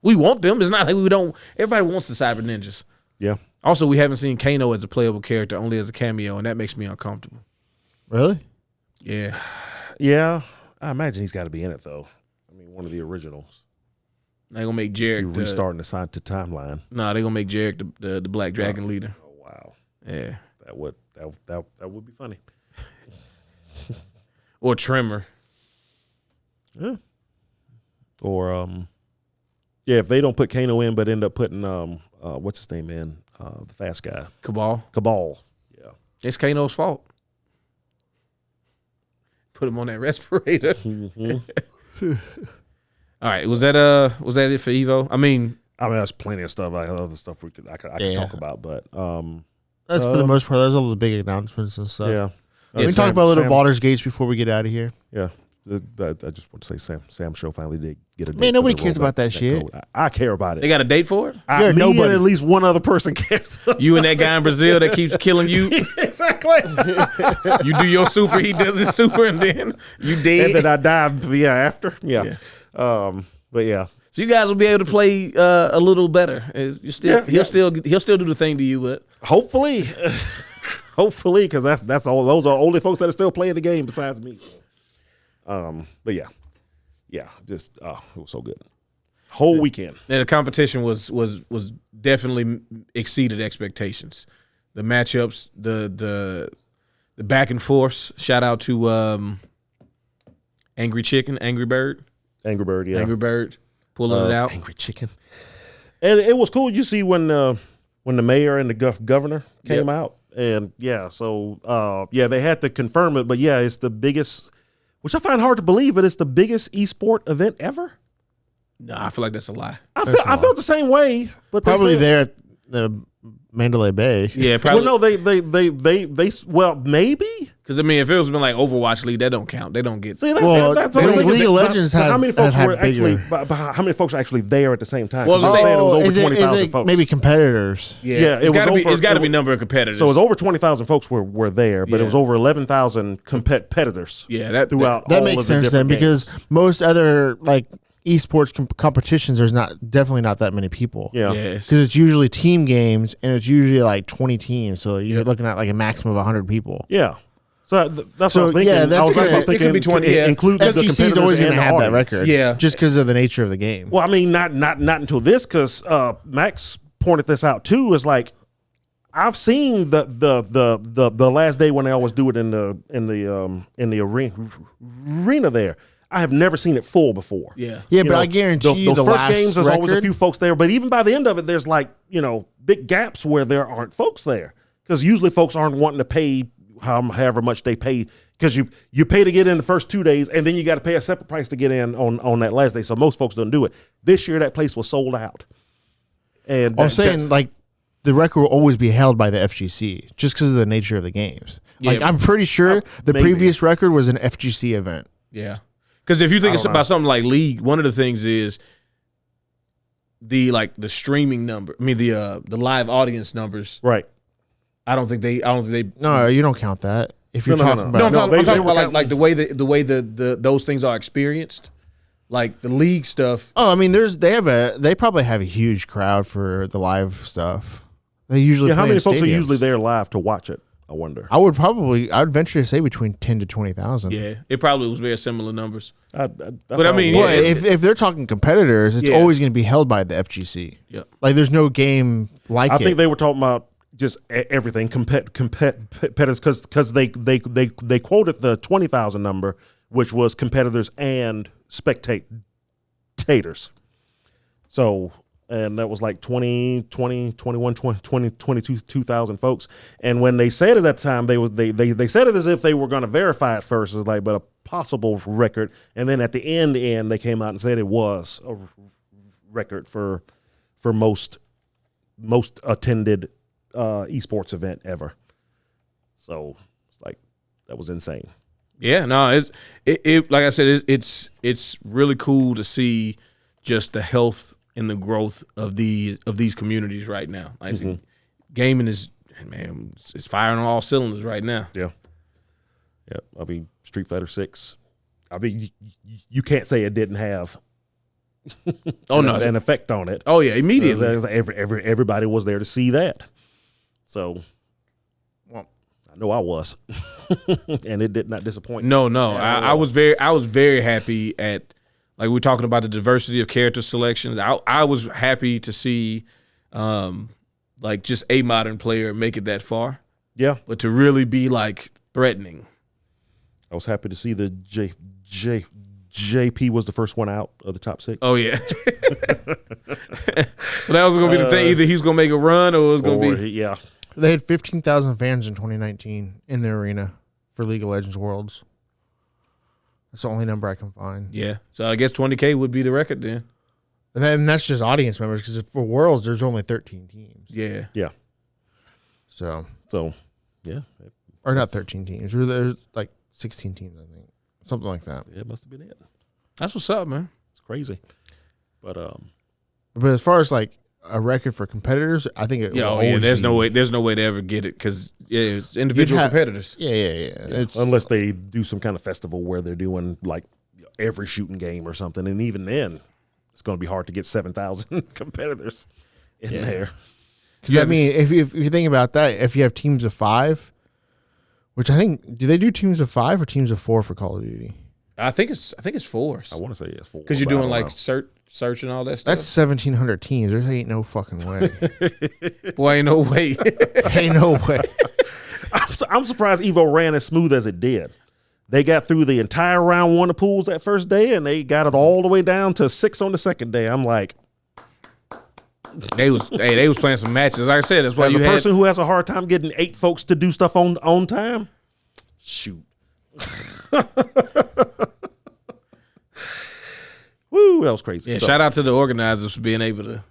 We want them. It's not like we don't. Everybody wants the Cyber Ninjas. Yeah. Also, we haven't seen Kano as a playable character, only as a cameo, and that makes me uncomfortable. Really? Yeah. Yeah. I imagine he's got to be in it though. I mean, one of the originals. They're gonna make You're Jarek restarting the side to timeline. No, they're gonna make Jarek the Black Dragon leader. Oh wow. Yeah. That would be funny. Or Tremor. Yeah. Or yeah, if they don't put Kano in but end up putting what's his name in, the fast guy. Cabal. Yeah. It's Kano's fault. Put him on that respirator. Mm-hmm. All right. Was that it for Evo? I mean, there's plenty of stuff. Other stuff I could talk about, but That's for the most part. Those are all the big announcements and stuff. yeah. We can talk about little Baldur's Gates before we get out of here. Yeah. I just want to say Sam Show finally did get a date. Man, nobody for the cares rollback about that shit. code. I care about it. they got a date for it? You're Me nobody. and at least one other person cares. You and that guy in Brazil that keeps killing you. Exactly. You do your super, he does his super, and then you dead. And then I died. Yeah, after. Yeah. But yeah. So you guys will be able to play a little better. You still, he'll still do the thing to you, but Hopefully, because that's all. Those are only folks that are still playing the game besides me. But yeah, just it was so good. Whole weekend. and the competition was definitely exceeded expectations. The matchups, the back and forths. Shout out to Angry Bird, Angry Bird. Yeah. Angry Bird pulling it out. Angry Chicken. And it was cool. You see when the mayor and the governor came out, and so they had to confirm it, but yeah, it's the biggest, which I find hard to believe, but it's the biggest esport event ever. No, I feel like that's a lie. I felt the same way, but they Probably said- there at the Mandalay Bay. Yeah, probably. Well, no, they maybe Because I mean, if it was been like Overwatch League, that don't count. They don't get. See, that's what I'm thinking. League of Legends how many folks have were actually? bigger. How many folks were actually there at the same time? Well, 'Cause you said it was over 20,000 folks. Maybe competitors? Yeah, it was over. It's got to be number of competitors. So it was over 20,000 folks were there, but it was over 11,000 competitors. Yeah, throughout. That all makes of the sense then, different because games. most other like esports competitions, there's definitely not that many people. Yeah. Because it's usually team games, and it's usually like 20 teams, so you're looking at like a maximum of 100 people. Yeah. So that's So, what I was thinking. yeah, that's I was gonna- thinking it could be 20, yeah. include the FGC is competitors always and going to the have that audience. record, Yeah. just because of the nature of the game. Well, I mean, not until this, because Max pointed this out too. Is like I've seen the last day when they always do it in the arena there. I have never seen it full before. Yeah. Yeah, You but know, I guarantee you those the first last games, there's always a record- few folks there, but even by the end of it, there's like big gaps where there aren't folks there, because usually folks aren't wanting to pay however much they pay, because you pay to get in the first 2 days, and then you got to pay a separate price to get in on that last day. So most folks don't do it. This year, that place was sold out. And I'm saying like the record will always be held by the FGC just because of the nature of the games. Like Yeah. I'm pretty sure the maybe. previous record was an FGC event. Yeah. Because if you think I don't know. about something like League, one of the things is the streaming number. I mean the live audience numbers. right. I don't think they. No, you don't count that. If you're No, no, talking no. No, about I'm No, talking, they- I'm they talking were about like the way those things are experienced, like the League stuff. Oh, I mean, they probably have a huge crowd for the live stuff. They usually Yeah, how play many in folks are stadiums. usually there live to watch it? I wonder. I would venture to say between 10 to 20,000. Yeah, it probably was very similar numbers. But I mean, Well, yeah, if they're talking competitors, it's Yeah. always going to be held by the FGC. Yep. Like there's no game like I it. think they were talking about just everything competitors, because they quoted the 20,000 number, which was competitors and spectators. So, and that was like 20, 21, 20, 22,000 folks. And when they said it at the time, they said it as if they were going to verify it first, as like, but a possible record. And then at the end, they came out and said it was a record for most attended esports event ever. So it's like, that was insane. Yeah, no, it like I said, it's really cool to see just the health and the growth of these communities right now. Like I said, gaming is, man, it's firing on all cylinders right now. Yeah. I mean, Street Fighter 6. I mean, you can't say it didn't have an effect on it. Oh yeah, immediately. Everybody was there to see that. So, well, I know I was, and it did not disappoint. No, I was very happy at, like we're talking about the diversity of character selections. I was happy to see, like just a modern player make it that far. Yeah, but to really be like threatening. I was happy to see the JP was the first one out of the top 6. Oh yeah, well, that was gonna be the thing. Either he's gonna make a run, or it was gonna be yeah. They had 15,000 fans in 2019 in the arena for League of Legends Worlds. That's the only number I can find. Yeah, so I guess 20K would be the record then. And then that's just audience members, because for Worlds, there's only 13 teams. Yeah. So, yeah. or not 13 teams. There's like 16 teams, I think. Something like that. It must have been it. That's what's up, man. It's crazy. But as far as like a record for competitors, I think it will always There's be- no way to ever get it, because it's individual have- competitors. Yeah. It's unless they do some kind of festival where they're doing like every shooting game or something, and even then, it's going to be hard to get 7,000 competitors in there. Because I mean, if you think about that, if you have teams of 5, which I think, do they do teams of 5 or teams of 4 for Call of Duty? I think it's 4. I want to say it's 4 because you're but I doing don't like know. search and all that stuff. That's 1,700 teams. There ain't no fucking way. Boy, ain't no way. Ain't no way. I'm surprised Evo ran as smooth as it did. They got through the entire round 1 of pools that first day, and they got it all the way down to 6 on the second day. I'm like, they was playing some matches. Like I said, that's why as you a had person who has a hard time getting 8 folks to do stuff on time, shoot. Woo, that was crazy. Yeah, So, shout out to the organizers for being able to.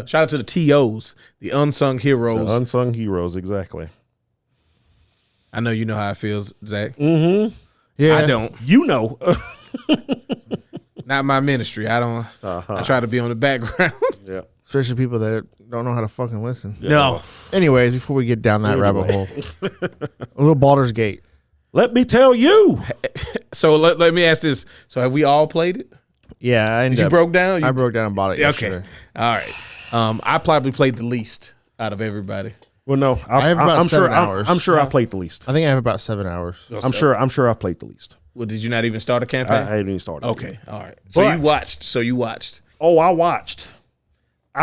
Shout out to the TOs, the unsung heroes. the unsung heroes, exactly. I know you know how it feels, Zach. Yeah. I don't. You know. Not my ministry. I don't. I try to be on the background. Yeah. Especially people that don't know how to fucking listen. No. Anyways, before we get down that rabbit hole, a little Baldur's Gate. Let me tell you. So let me ask this. So have we all played it? Yeah, You broke down? I broke down and bought it yesterday. Okay. All right. I probably played the least out of everybody. Well, no, I have about 7 hours. I'm sure I played the least. I think I have about 7 hours. I'm sure I've played the least. Well, did you not even start a campaign? I hadn't even started. Okay. All right. So But- you watched. Oh, I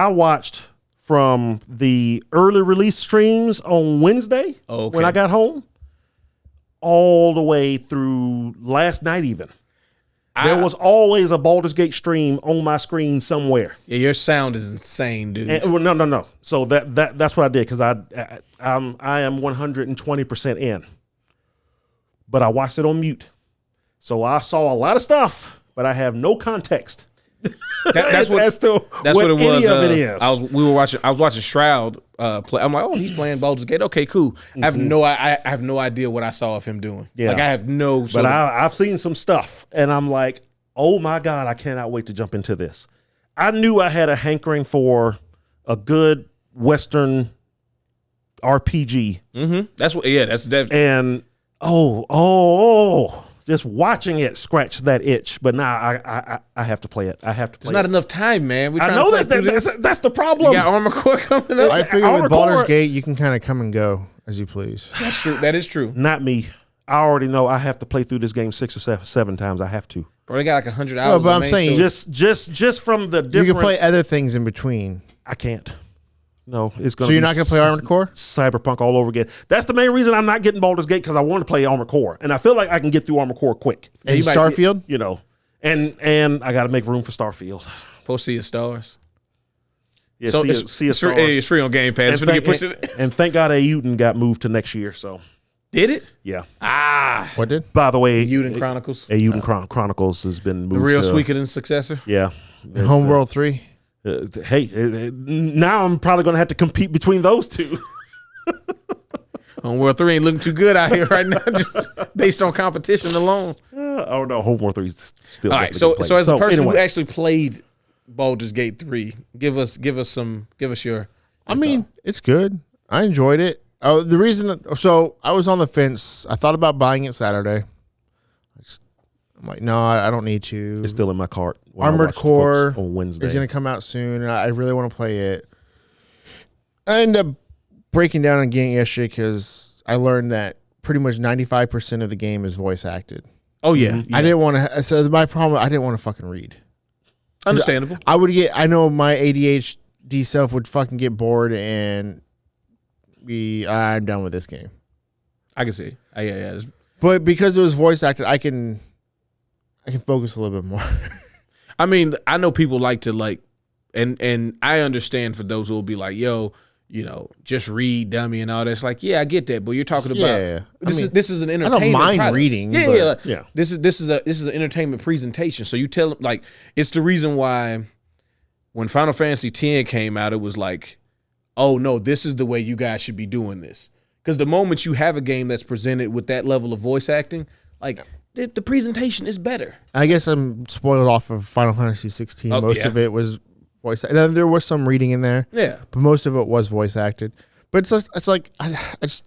watched from the early release streams on Wednesday Okay. when I got home, all the way through last night. Even there was always a Baldur's Gate stream on my screen somewhere. Yeah, your sound is insane, dude. And, well, no. So that's what I did because I am 120% in, but I watched it on mute. So I saw a lot of stuff, but I have no context. That's what it was. Any of it is. I was watching Shroud play. I'm like, oh, he's playing Baldur's Gate. Okay, cool. I have no idea what I saw of him doing. Yeah. Like I have no. But I've seen some stuff, and I'm like, oh my God, I cannot wait to jump into this. I knew I had a hankering for a good Western RPG, That's what. Yeah, that's definitely. and just watching it scratch that itch. But now I have to play it. I have to play There's not it. enough time, man. I know that's the problem. You got Armor Core coming up. I figure I'll with Baldur's record- Gate, you can kind of come and go as you please. That's true. That is true. Not me. I already know I have to play through this game 6 or 7 times. I have to. Bro, they got like 100 hours. but of I'm main saying story. Just from the different. You can play other things in between. I can't. No, it's gonna. So you're be not going to play Armored Core? Cyberpunk all over again. That's the main reason I'm not getting Baldur's Gate, because I want to play Armored Core, and I feel like I can get through Armored Core quick. And you might- Starfield? You know, and I got to make room for Starfield. Post Sea of Stars. Yeah, So see it's a free, it's free on Game Pass. It's gonna get pushed. and thank God Auden got moved to next year. So Did it? yeah. What did? By the way, Euden Chronicles. Auden Chronicles has been moved. The real to, Suikoden successor. Yeah. It's, Homeworld 3? Now I'm probably going to have to compete between those two. Homeworld 3 ain't looking too good out here right now, just based on competition alone. Oh no, Homeworld 3 is still. All right, definitely so good as a play. person anyway, who actually played Baldur's Gate 3, give us your. I mean, it's good. I enjoyed it. The reason, so I was on the fence. I thought about buying it Saturday. I'm like, no, I don't need to. it's still in my cart. when I Armored watched the Core folks on Wednesday. It's going to come out soon. And I really want to play it. I ended up breaking down on game yesterday because I learned that pretty much 95% of the game is voice acted. Oh yeah, I didn't want to. So my problem, I didn't want to fucking read. understandable. I would get. I know my ADHD self would fucking get bored and be. I'm done with this game. I can see. Yeah. But because it was voice acted, I can focus a little bit more. I mean, I know people like to like, and I understand for those who will be like, yo, you know, just read, dummy, and all that. It's like, yeah, I get that, but you're talking about Yeah. this is an I entertainment. don't mind product. reading. Yeah, but yeah, Yeah. This is an entertainment presentation. So you tell them, like, it's the reason why when Final Fantasy X came out, it was like, oh no, this is the way you guys should be doing this. Because the moment you have a game that's presented with that level of voice acting, like the presentation is better. I guess I'm spoiled off of Final Fantasy 16. Oh, Most yeah. of it was voice. And there was some reading in there, Yeah, but most of it was voice acted. But it's like I just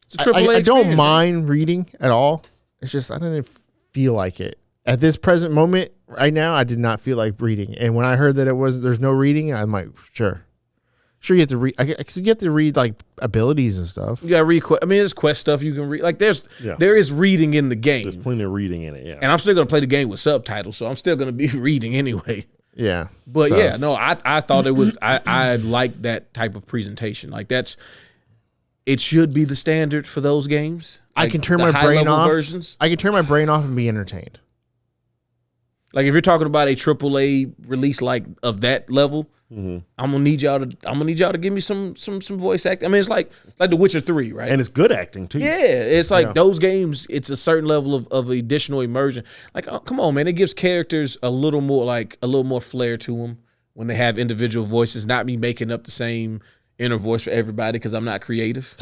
it's a triple A I don't experience, mind reading at all. It's just I didn't feel like it at this present moment right now. I did not feel like reading. And when I heard that there's no reading, I'm like, sure you have to read. I guess you get to read like abilities and stuff. You got to read. I mean, there's quest stuff you can read. Like there is reading in the game. There's plenty of reading in it. Yeah. And I'm still gonna play the game with subtitles, so I'm still gonna be reading anyway. Yeah, But So- yeah, no, I thought it was I like that type of presentation. Like it should be the standard for those games. I Like can turn the my brain high-level off. versions. I can turn my brain off and be entertained. Like if you're talking about a AAA release like of that level, Mm-hmm. I'm gonna need y'all to give me some voice acting. I mean, it's like The Witcher 3, right? And it's good acting too. Yeah, it's like Yeah. those games. It's a certain level of additional immersion. Like, oh, come on, man! It gives characters a little more flair to them when they have individual voices. Not me making up the same inner voice for everybody because I'm not creative.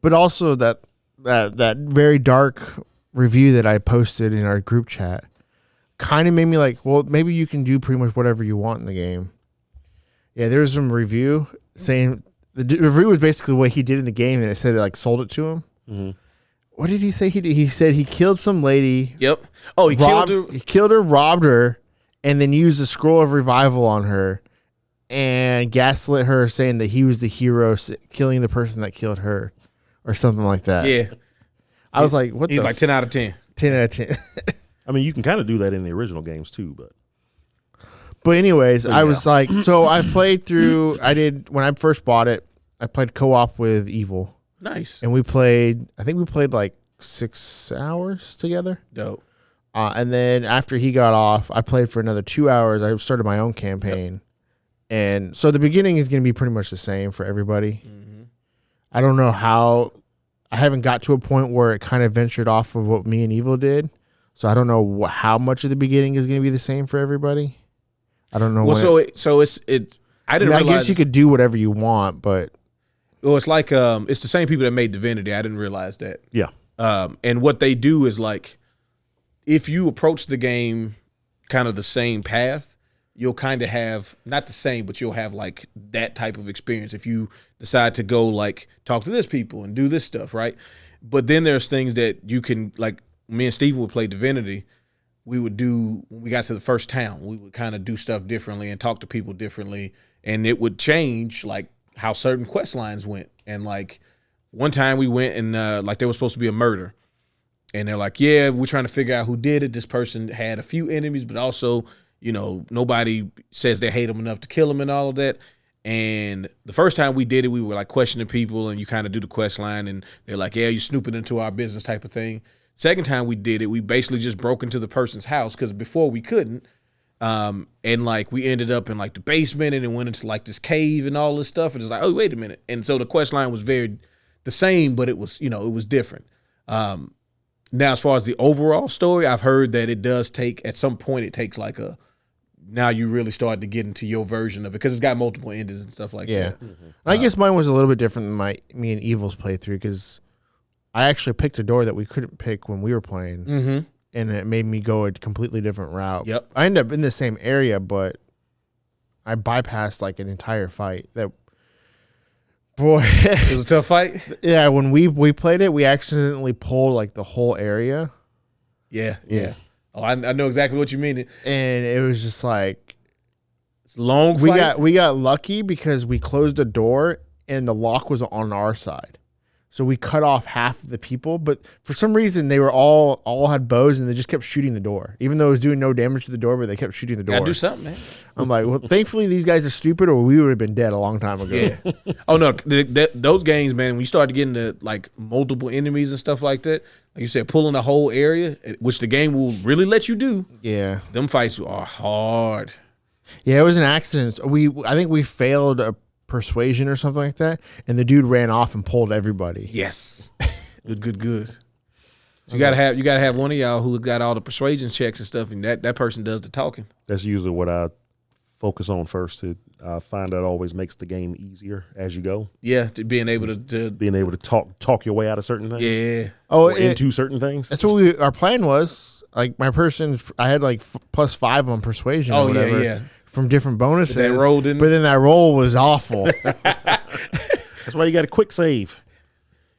But also that very dark review that I posted in our group chat kind of made me like, well, maybe you can do pretty much whatever you want in the game. Yeah, there was some review saying the review was basically what he did in the game, and it said it like sold it to him. Mm-hmm. What did he say he did? He said he killed some lady. Yep. Oh, killed her. He killed her, robbed her, and then used the scroll of revival on her and gaslit her, saying that he was the hero killing the person that killed her or something like that. Yeah. I was like, what He's the like 10 out of 10. 10 out of 10. I mean, you can kind of do that in the original games too, but anyways, yeah. I was like, so I played through, when I first bought it, I played co-op with Evil. Nice. And I think we played like 6 hours together. Dope. And then after he got off, I played for another 2 hours. I started my own campaign. Yep. And so the beginning is going to be pretty much the same for everybody. Mm-hmm. I don't know how, I haven't got to a point where it kind of ventured off of what me and Evil did. So I don't know how much of the beginning is going to be the same for everybody. I don't know. Well, so it's I didn't realize. I guess you could do whatever you want, but. Well, it's like it's the same people that made Divinity. I didn't realize that. Yeah. And what they do is like, if you approach the game kind of the same path, you'll kind of have not the same, but you'll have like that type of experience if you decide to go like talk to this people and do this stuff, right? But then there's things that you can like. Me and Steven would play Divinity. We would do when we got to the first town. We would kind of do stuff differently and talk to people differently, and it would change like how certain quest lines went. And like one time we went and like there was supposed to be a murder, and they're like, yeah, we're trying to figure out who did it. This person had a few enemies, but also, you know, nobody says they hate him enough to kill him and all of that. And the first time we did it, we were like questioning people, and you kind of do the quest line, and they're like, yeah, you're snooping into our business type of thing. Second time we did it, we basically just broke into the person's house because before we couldn't. And like we ended up in like the basement and then went into like this cave and all this stuff. And it's like, oh, wait a minute. And so the quest line was very the same, but it was, you know, it was different. Now, as far as the overall story, I've heard that it does take, at some point, it takes like now you really start to get into your version of it because it's got multiple endings and stuff like that. Mm-hmm. I guess mine was a little bit different than me and Evil's playthrough because I actually picked a door that we couldn't pick when we were playing, and it made me go a completely different route. Yep. I ended up in the same area, but I bypassed like an entire fight. That boy, it was a tough fight. Yeah, when we played it, we accidentally pulled like the whole area. Yeah. Oh, I know exactly what you mean. And it was just like it's a long fight. We got lucky because we closed a door and the lock was on our side. So we cut off half of the people, but for some reason they were all had bows and they just kept shooting the door, even though it was doing no damage to the door, but they kept shooting the door. Gotta do something, man. I'm like, well, thankfully these guys are stupid, or we would have been dead a long time ago. Yeah. Oh no, those games, man. When you start to get into like multiple enemies and stuff like that, like you said, pulling the whole area, which the game will really let you do. Yeah, them fights are hard. Yeah, it was an accident. I think we failed a persuasion or something like that, and the dude ran off and pulled everybody. Yes. Good. So you gotta have one of y'all who got all the persuasion checks and stuff, and that person does the talking. That's usually what I focus on first. I find that always makes the game easier as you go. Yeah, to being able to talk your way out of certain things. Yeah. Into certain things. That's what our plan was. Like my person, I had like +5 on persuasion. or whatever. Yeah. From different bonuses, but then that roll was awful. That's why you got to quick save.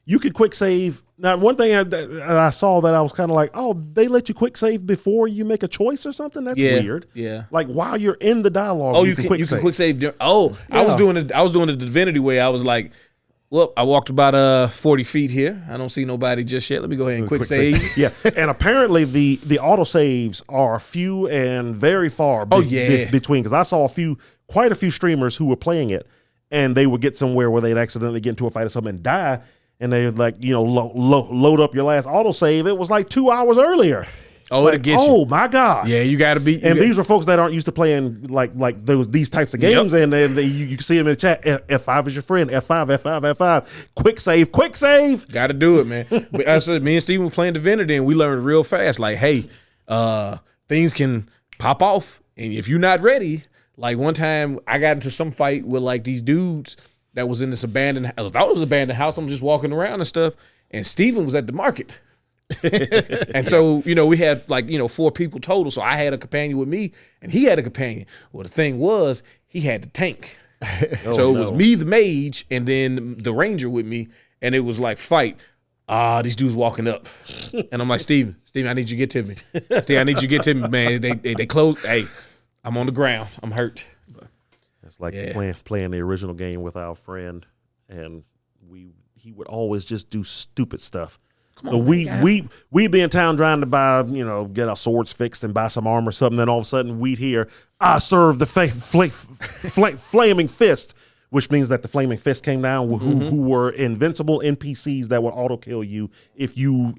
You could quick save. Now, one thing I saw that I was kind of like, oh, they let you quick save before you make a choice or something. That's weird. Yeah, like while you're in the dialogue, you can quick save. Yeah. I was doing the Divinity way. I was like, well, I walked about 40 feet here. I don't see nobody just yet. Let me go ahead and quick save. Yeah, and apparently the auto saves are few and very far between, because I saw quite a few streamers who were playing it, and they would get somewhere where they'd accidentally get into a fight or something and die, and they'd like, you know, load up your last auto save. It was like 2 hours earlier. Oh, it'll get you. Oh my God! Yeah, you got to be. And these are folks that aren't used to playing like these types of games, and you can see them in the chat. F5 is your friend. F5. Quick save. Got to do it, man. But I said, me and Steven were playing Divinity, and we learned real fast. Like, hey, things can pop off, and if you're not ready, like one time I got into some fight with like these dudes, that was in this abandoned. I thought it was an abandoned house. I'm just walking around and stuff, and Steven was at the market. And so, we had 4 people total. So I had a companion with me, and he had a companion. Well, the thing was, he had the tank. So it was me, the mage, and then the ranger with me, and it was like fight. These dudes walking up, and I'm like, Steven, I need you to get to me. Steve, I need you to get to me, man. They close. Hey, I'm on the ground. I'm hurt. It's like playing the original game with our friend, and he would always just do stupid stuff. So we'd be in town trying to buy, get our swords fixed and buy some armor or something. Then all of a sudden we'd hear, I serve the flaming fist, which means that the flaming fist came down, who were invincible NPCs that would auto kill you if you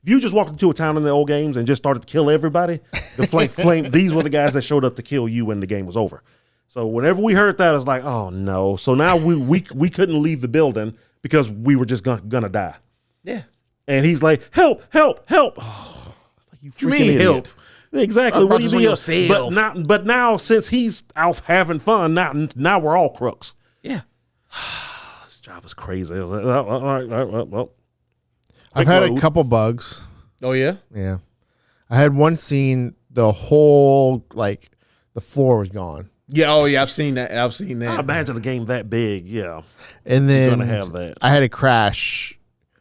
just walked into a town in the old games and just started to kill everybody. The these were the guys that showed up to kill you when the game was over. So whenever we heard that, it's like, oh no. So now we couldn't leave the building because we were just gonna die. Yeah. And he's like, help. Oh, it's like, you freaking idiot. Help. Exactly. What do you mean? But now, since he's out having fun, now we're all crooks. Yeah. This job is crazy. I was like, all right, well. I've had a couple bugs. Oh, yeah? Yeah. I had one scene, the whole, the floor was gone. Yeah, oh, yeah, I've seen that. I imagine a game that big, yeah. And then you're going to have that. I had a crash.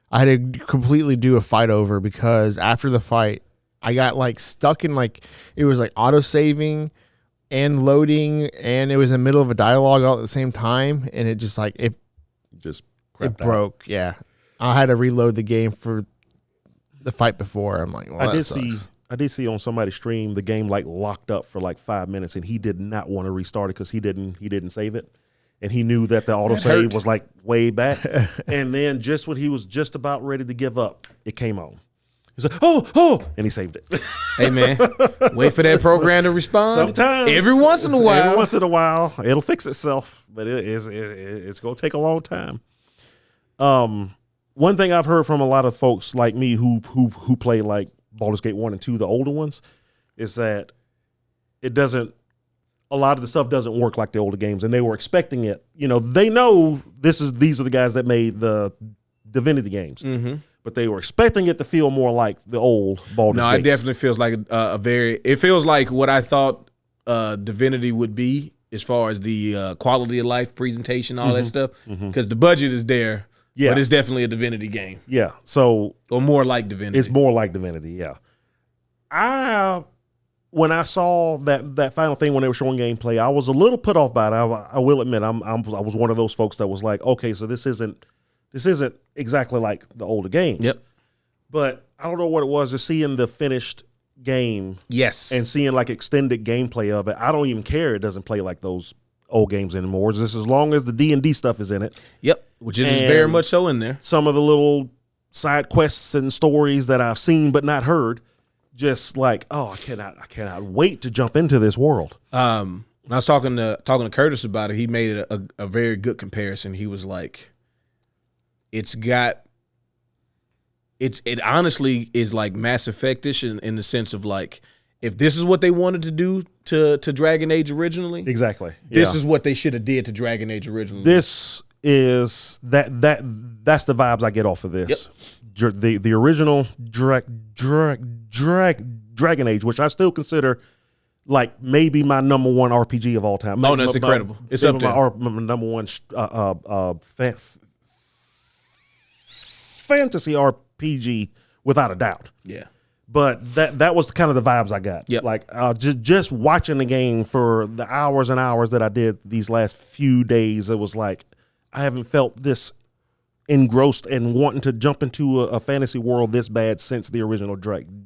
I had to completely do a fight over because after the fight, I got stuck in it was auto saving and loading, and it was in the middle of a dialogue all at the same time, and it just it broke. Yeah, I had to reload the game for the fight before. I'm like, well, I did see on somebody's stream the game locked up for 5 minutes, and he did not want to restart it because he didn't save it. And he knew that the autosave was way back. And then just when he was just about ready to give up, it came on. He's like, oh, and he saved it. Hey, man, wait for that program to respond. Sometimes. Every once in a while. It'll fix itself. But it's going to take a long time. One thing I've heard from a lot of folks like me who play Baldur's Gate 1 and 2, the older ones, is that a lot of the stuff doesn't work like the older games, and they were expecting it. They know these are the guys that made the Divinity games, but they were expecting it to feel more like the old Baldur's Gate. No, it definitely feels like it feels like what I thought Divinity would be as far as the quality of life, presentation, all that stuff, because the budget is there, but it's definitely a Divinity game. Yeah, or more like Divinity. It's more like Divinity, yeah. When I saw that final thing when they were showing gameplay, I was a little put off by it. I will admit, I was one of those folks that was like, okay, so this isn't exactly like the older games. Yep. But I don't know what it was, just seeing the finished game, yes, and seeing extended gameplay of it. I don't even care. It doesn't play like those old games anymore. Just as long as the D&D stuff is in it. Yep, which is very much so in there. Some of the little side quests and stories that I've seen but not heard. Just I cannot wait to jump into this world. I was talking to Curtis about it. He made a very good comparison. He was like, it honestly is like Mass Effect-ish in the sense of if this is what they wanted to do to Dragon Age originally, exactly. This is what they should have did to Dragon Age originally. This is that's the vibes I get off of this. Yep. The original Dragon Age, which I still consider maybe my number one RPG of all time. Oh, that's incredible. It's up there. My number one fantasy RPG without a doubt. Yeah. But that was kind of the vibes I got. Yep. Just watching the game for the hours and hours that I did these last few days, it was like I haven't felt this engrossed and wanting to jump into a fantasy world this bad since the original Dragon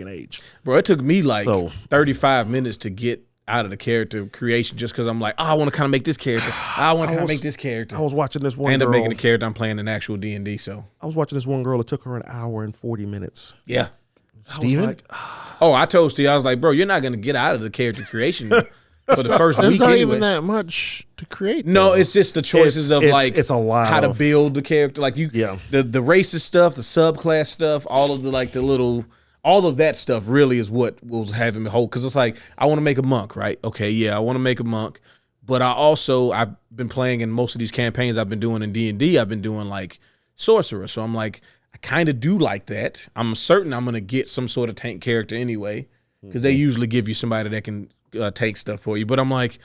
Age. Bro, it took me 35 minutes to get out of the character creation just because I'm like, I want to kind of make this character. I want to make this character. I was watching this one I ended girl. up making the character I'm playing in actual D&D, so. I was watching this one girl. It took her an hour and 40 minutes. Yeah. Steven? I told Steve, I was like, bro, you're not going to get out of the character creation for the first week There's not anyway. even that much to create. No, it's just the choices of it's a lot how to build the character. The racist stuff, the subclass stuff, all of the all of that stuff really is what was having me hold. Because it's I want to make a monk, right? Okay, yeah, I want to make a monk. But I've been playing in most of these campaigns I've been doing in D&D. I've been doing like sorcerer. So I'm like, I kind of do like that. I'm certain I'm going to get some sort of tank character anyway, because they usually give you somebody that can take stuff for you. But I'm like,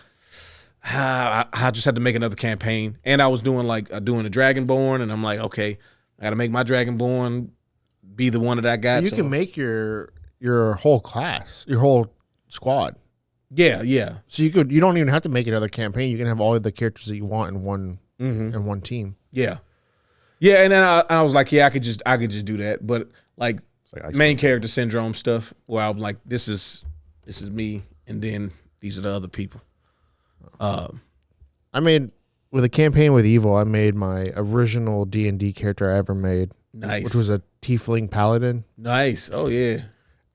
I just had to make another campaign. And I was doing doing a Dragonborn, and I'm like, okay, I got to make my Dragonborn be the one that I got. You can make your whole class, your whole squad. Yeah. So you don't even have to make another campaign. You can have all of the characters that you want in one team. Yeah. Yeah, and then I was like, yeah, I could just do that. But like main character syndrome stuff, where I'm like, this is me, and then these are the other people. I made with a campaign with Evil. I made my original D&D character I ever made, Nice. which was a Tiefling Paladin. Nice. Oh yeah.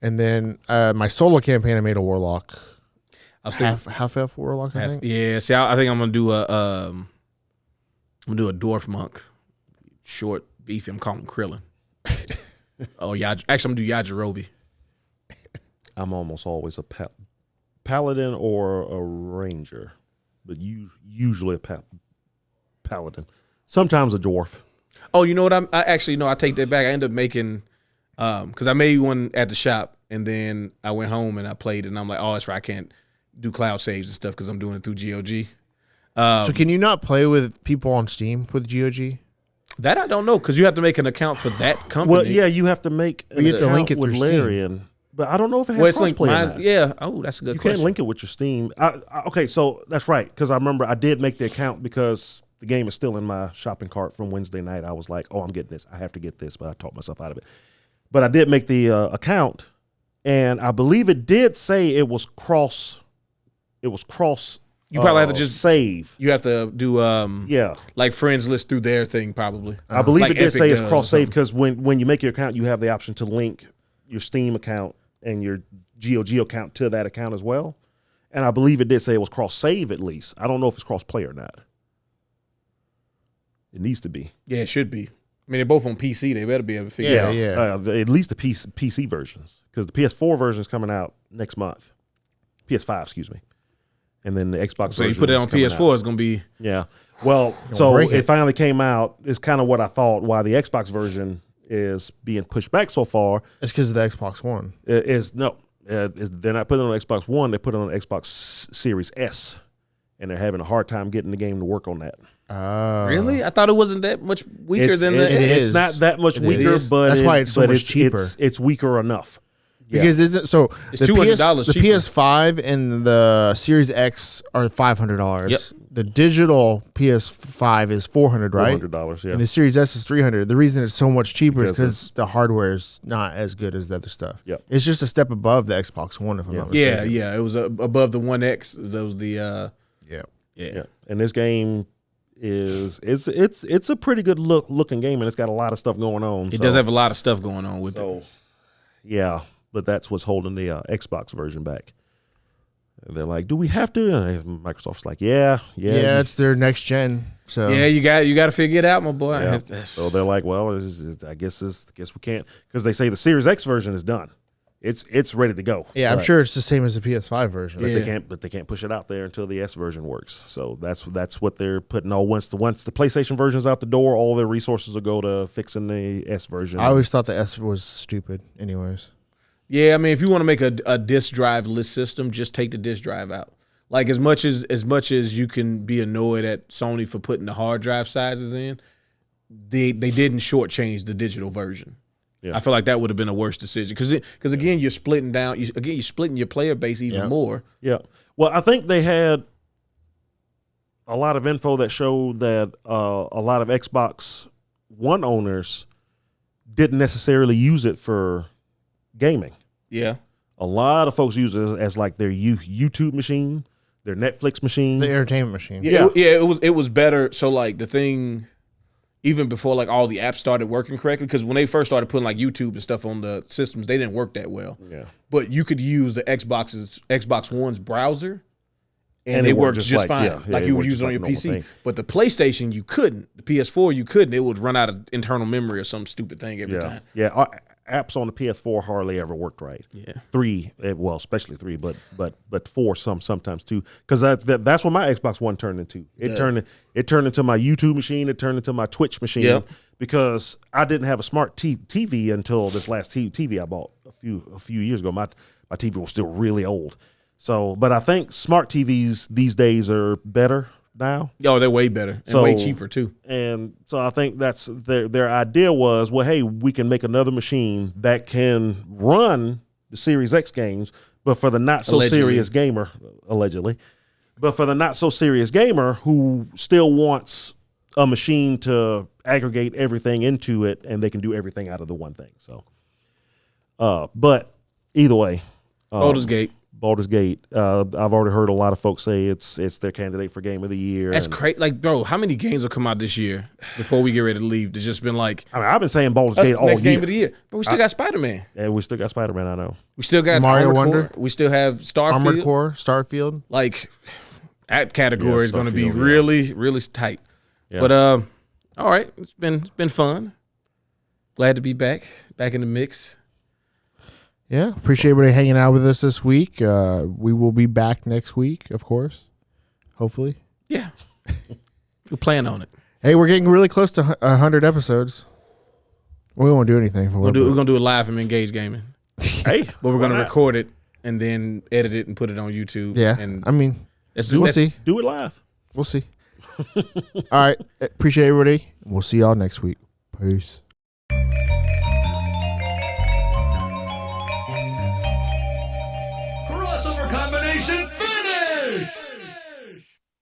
And then my solo campaign, I made a Warlock. I was thinking, Half elf Warlock, I think. yeah. See, I think I'm gonna do a dwarf monk, short, beefy. I'm calling him Krillin. Oh yeah. Actually, I'm gonna do Yajirobe. I'm almost always a paladin or a ranger, but usually a paladin. Sometimes a dwarf. Oh, you know what? I actually no. I take that back. I ended up making because I made one at the shop, and then I went home and I played it, and I'm like, oh, that's right. I can't do cloud saves and stuff because I'm doing it through GOG. So can you not play with people on Steam with GOG? That I don't know, because you have to make an account for that company. Well, yeah, you have to make an You have to account link it with through Larian, but I don't know if it Well, has it's linked. crossplay or not. Yeah. Oh, that's a good You question. can't link it with your Steam. Okay, so that's right, because I remember I did make the account because the game is still in my shopping cart from Wednesday night. I was like, oh, I'm getting this. I have to get this, but I talked myself out of it. But I did make the account, and I believe it did say it was cross. It was cross. You probably have to just save. You have to do Yeah, like friends list through their thing probably. I believe Like it did Epic say it's does or cross save something. because when you make your account, you have the option to link your Steam account and your GOG account to that account as well. And I believe it did say it was cross save at least. I don't know if it's cross play or not. It needs to be. Yeah, it should be. I mean, they're both on PC. They better be able to figure it Yeah, out. yeah. At least the PC versions, because the PS4 version is coming out next month. PS5, excuse me. And then the Xbox So you version put it is on coming PS4, out. it's gonna be Yeah. Well, so break it it. finally came out. It's kind of what I thought why the Xbox version is being pushed back so far. It's because of the Xbox One. They're not putting it on Xbox One. They put it on Xbox Series S, and they're having a hard time getting the game to work on that. really. I thought it wasn't that much weaker than the. it It's is. not that much It weaker, is. but That's why it's so much cheaper. It's weaker enough. Yeah. Because isn't so It's the $200 the cheaper. PS5 and the Series X are $500. Yep. The digital PS5 is $400, right? $400, yeah. And the Series S is $300. The reason it's so much cheaper is Because because the hardware is not as good as the other stuff. Yep. It's just a step above the Xbox One, if I'm not Yeah, mistaken. yeah. It was above the One X. That was the. Yeah. Yeah, and this game it's a pretty good looking game, and it's got a lot of stuff going on. It does have a lot of stuff going on with it. So, yeah, but that's what's holding the Xbox version back. And they're like, "Do we have to?" And Microsoft's like, "Yeah, It's their next gen. So Yeah, you got to figure it out, my boy. yeah." So they're like, "Well, I guess we can't," because they say the Series X version is done. It's ready to go. Yeah, I'm But- sure it's the same as the PS5 version. But Yeah. they can't push it out there until the S version works. So that's what they're putting all once the PlayStation version's out the door, all their resources will go to fixing the S version. I always thought the S was stupid anyways. Yeah, I mean, if you want to make a disk drive list system, just take the disk drive out. Like as much as you can be annoyed at Sony for putting the hard drive sizes in, they didn't shortchange the digital version. Yeah. I feel like that would have been a worse decision because again you're splitting down. You're splitting your player base even more. Yeah. Well, I think they had a lot of info that showed that a lot of Xbox One owners didn't necessarily use it for gaming. Yeah, A lot of folks use it as like their YouTube machine, their Netflix machine. The entertainment machine. Yeah. It was better. So like the thing. Even before like all the apps started working correctly, because when they first started putting like YouTube and stuff on the systems, they didn't work that well. Yeah. But you could use the Xbox One's browser, and it it worked worked just just like- fine, yeah, like it you would worked use just it on like your a normal PC. thing. But the PlayStation, you couldn't. The PS4, you couldn't. It would run out of internal memory or some stupid thing every Yeah. time. Yeah. apps on the PS4 hardly ever worked right. Yeah. 3, well, especially 3, but 4 sometimes too, because that's what my Xbox One turned into. It turned into my YouTube machine. It turned into my Twitch machine. Yep. Because I didn't have a smart TV until this last TV I bought a few years ago. My TV was still really old. So, but I think smart TVs these days are better now. Oh, they're way better and way cheaper too. And so I think that's their idea was, well, hey, we can make another machine that can run the Series X games, but for the not so serious gamer, allegedly, but for the not so serious gamer who still wants a machine to aggregate everything into it, and they can do everything out of the one thing. So, but either way, Baldur's Gate. I've already heard a lot of folks say it's their candidate for Game of the Year. That's crazy. Like, bro, how many games will come out this year before we get ready to leave? It's just been like, I mean, I've been saying Baldur's Gate all next year. Game of the Year, but we still got Spider-Man. And we still got Spider-Man. I know. We still got Mario Armored Wonder. Core. We still have Starfield. Armored Core, Starfield. Like, that category is going to be Starfield, really, really tight. Yeah. But all right, it's been fun. Glad to be back in the mix. Yeah, appreciate everybody hanging out with us this week. We will be back next week, of course. Hopefully. Yeah, we plan on it. Hey, we're getting really close to 100 episodes. We won't do anything for We're gonna do it live from Engage Gaming. Hey, But we're gonna record it and then edit it and put it on YouTube. Yeah, and I mean, we'll see. do it live. We'll see. All right, appreciate everybody. We'll see y'all next week. Peace. Crossover combination.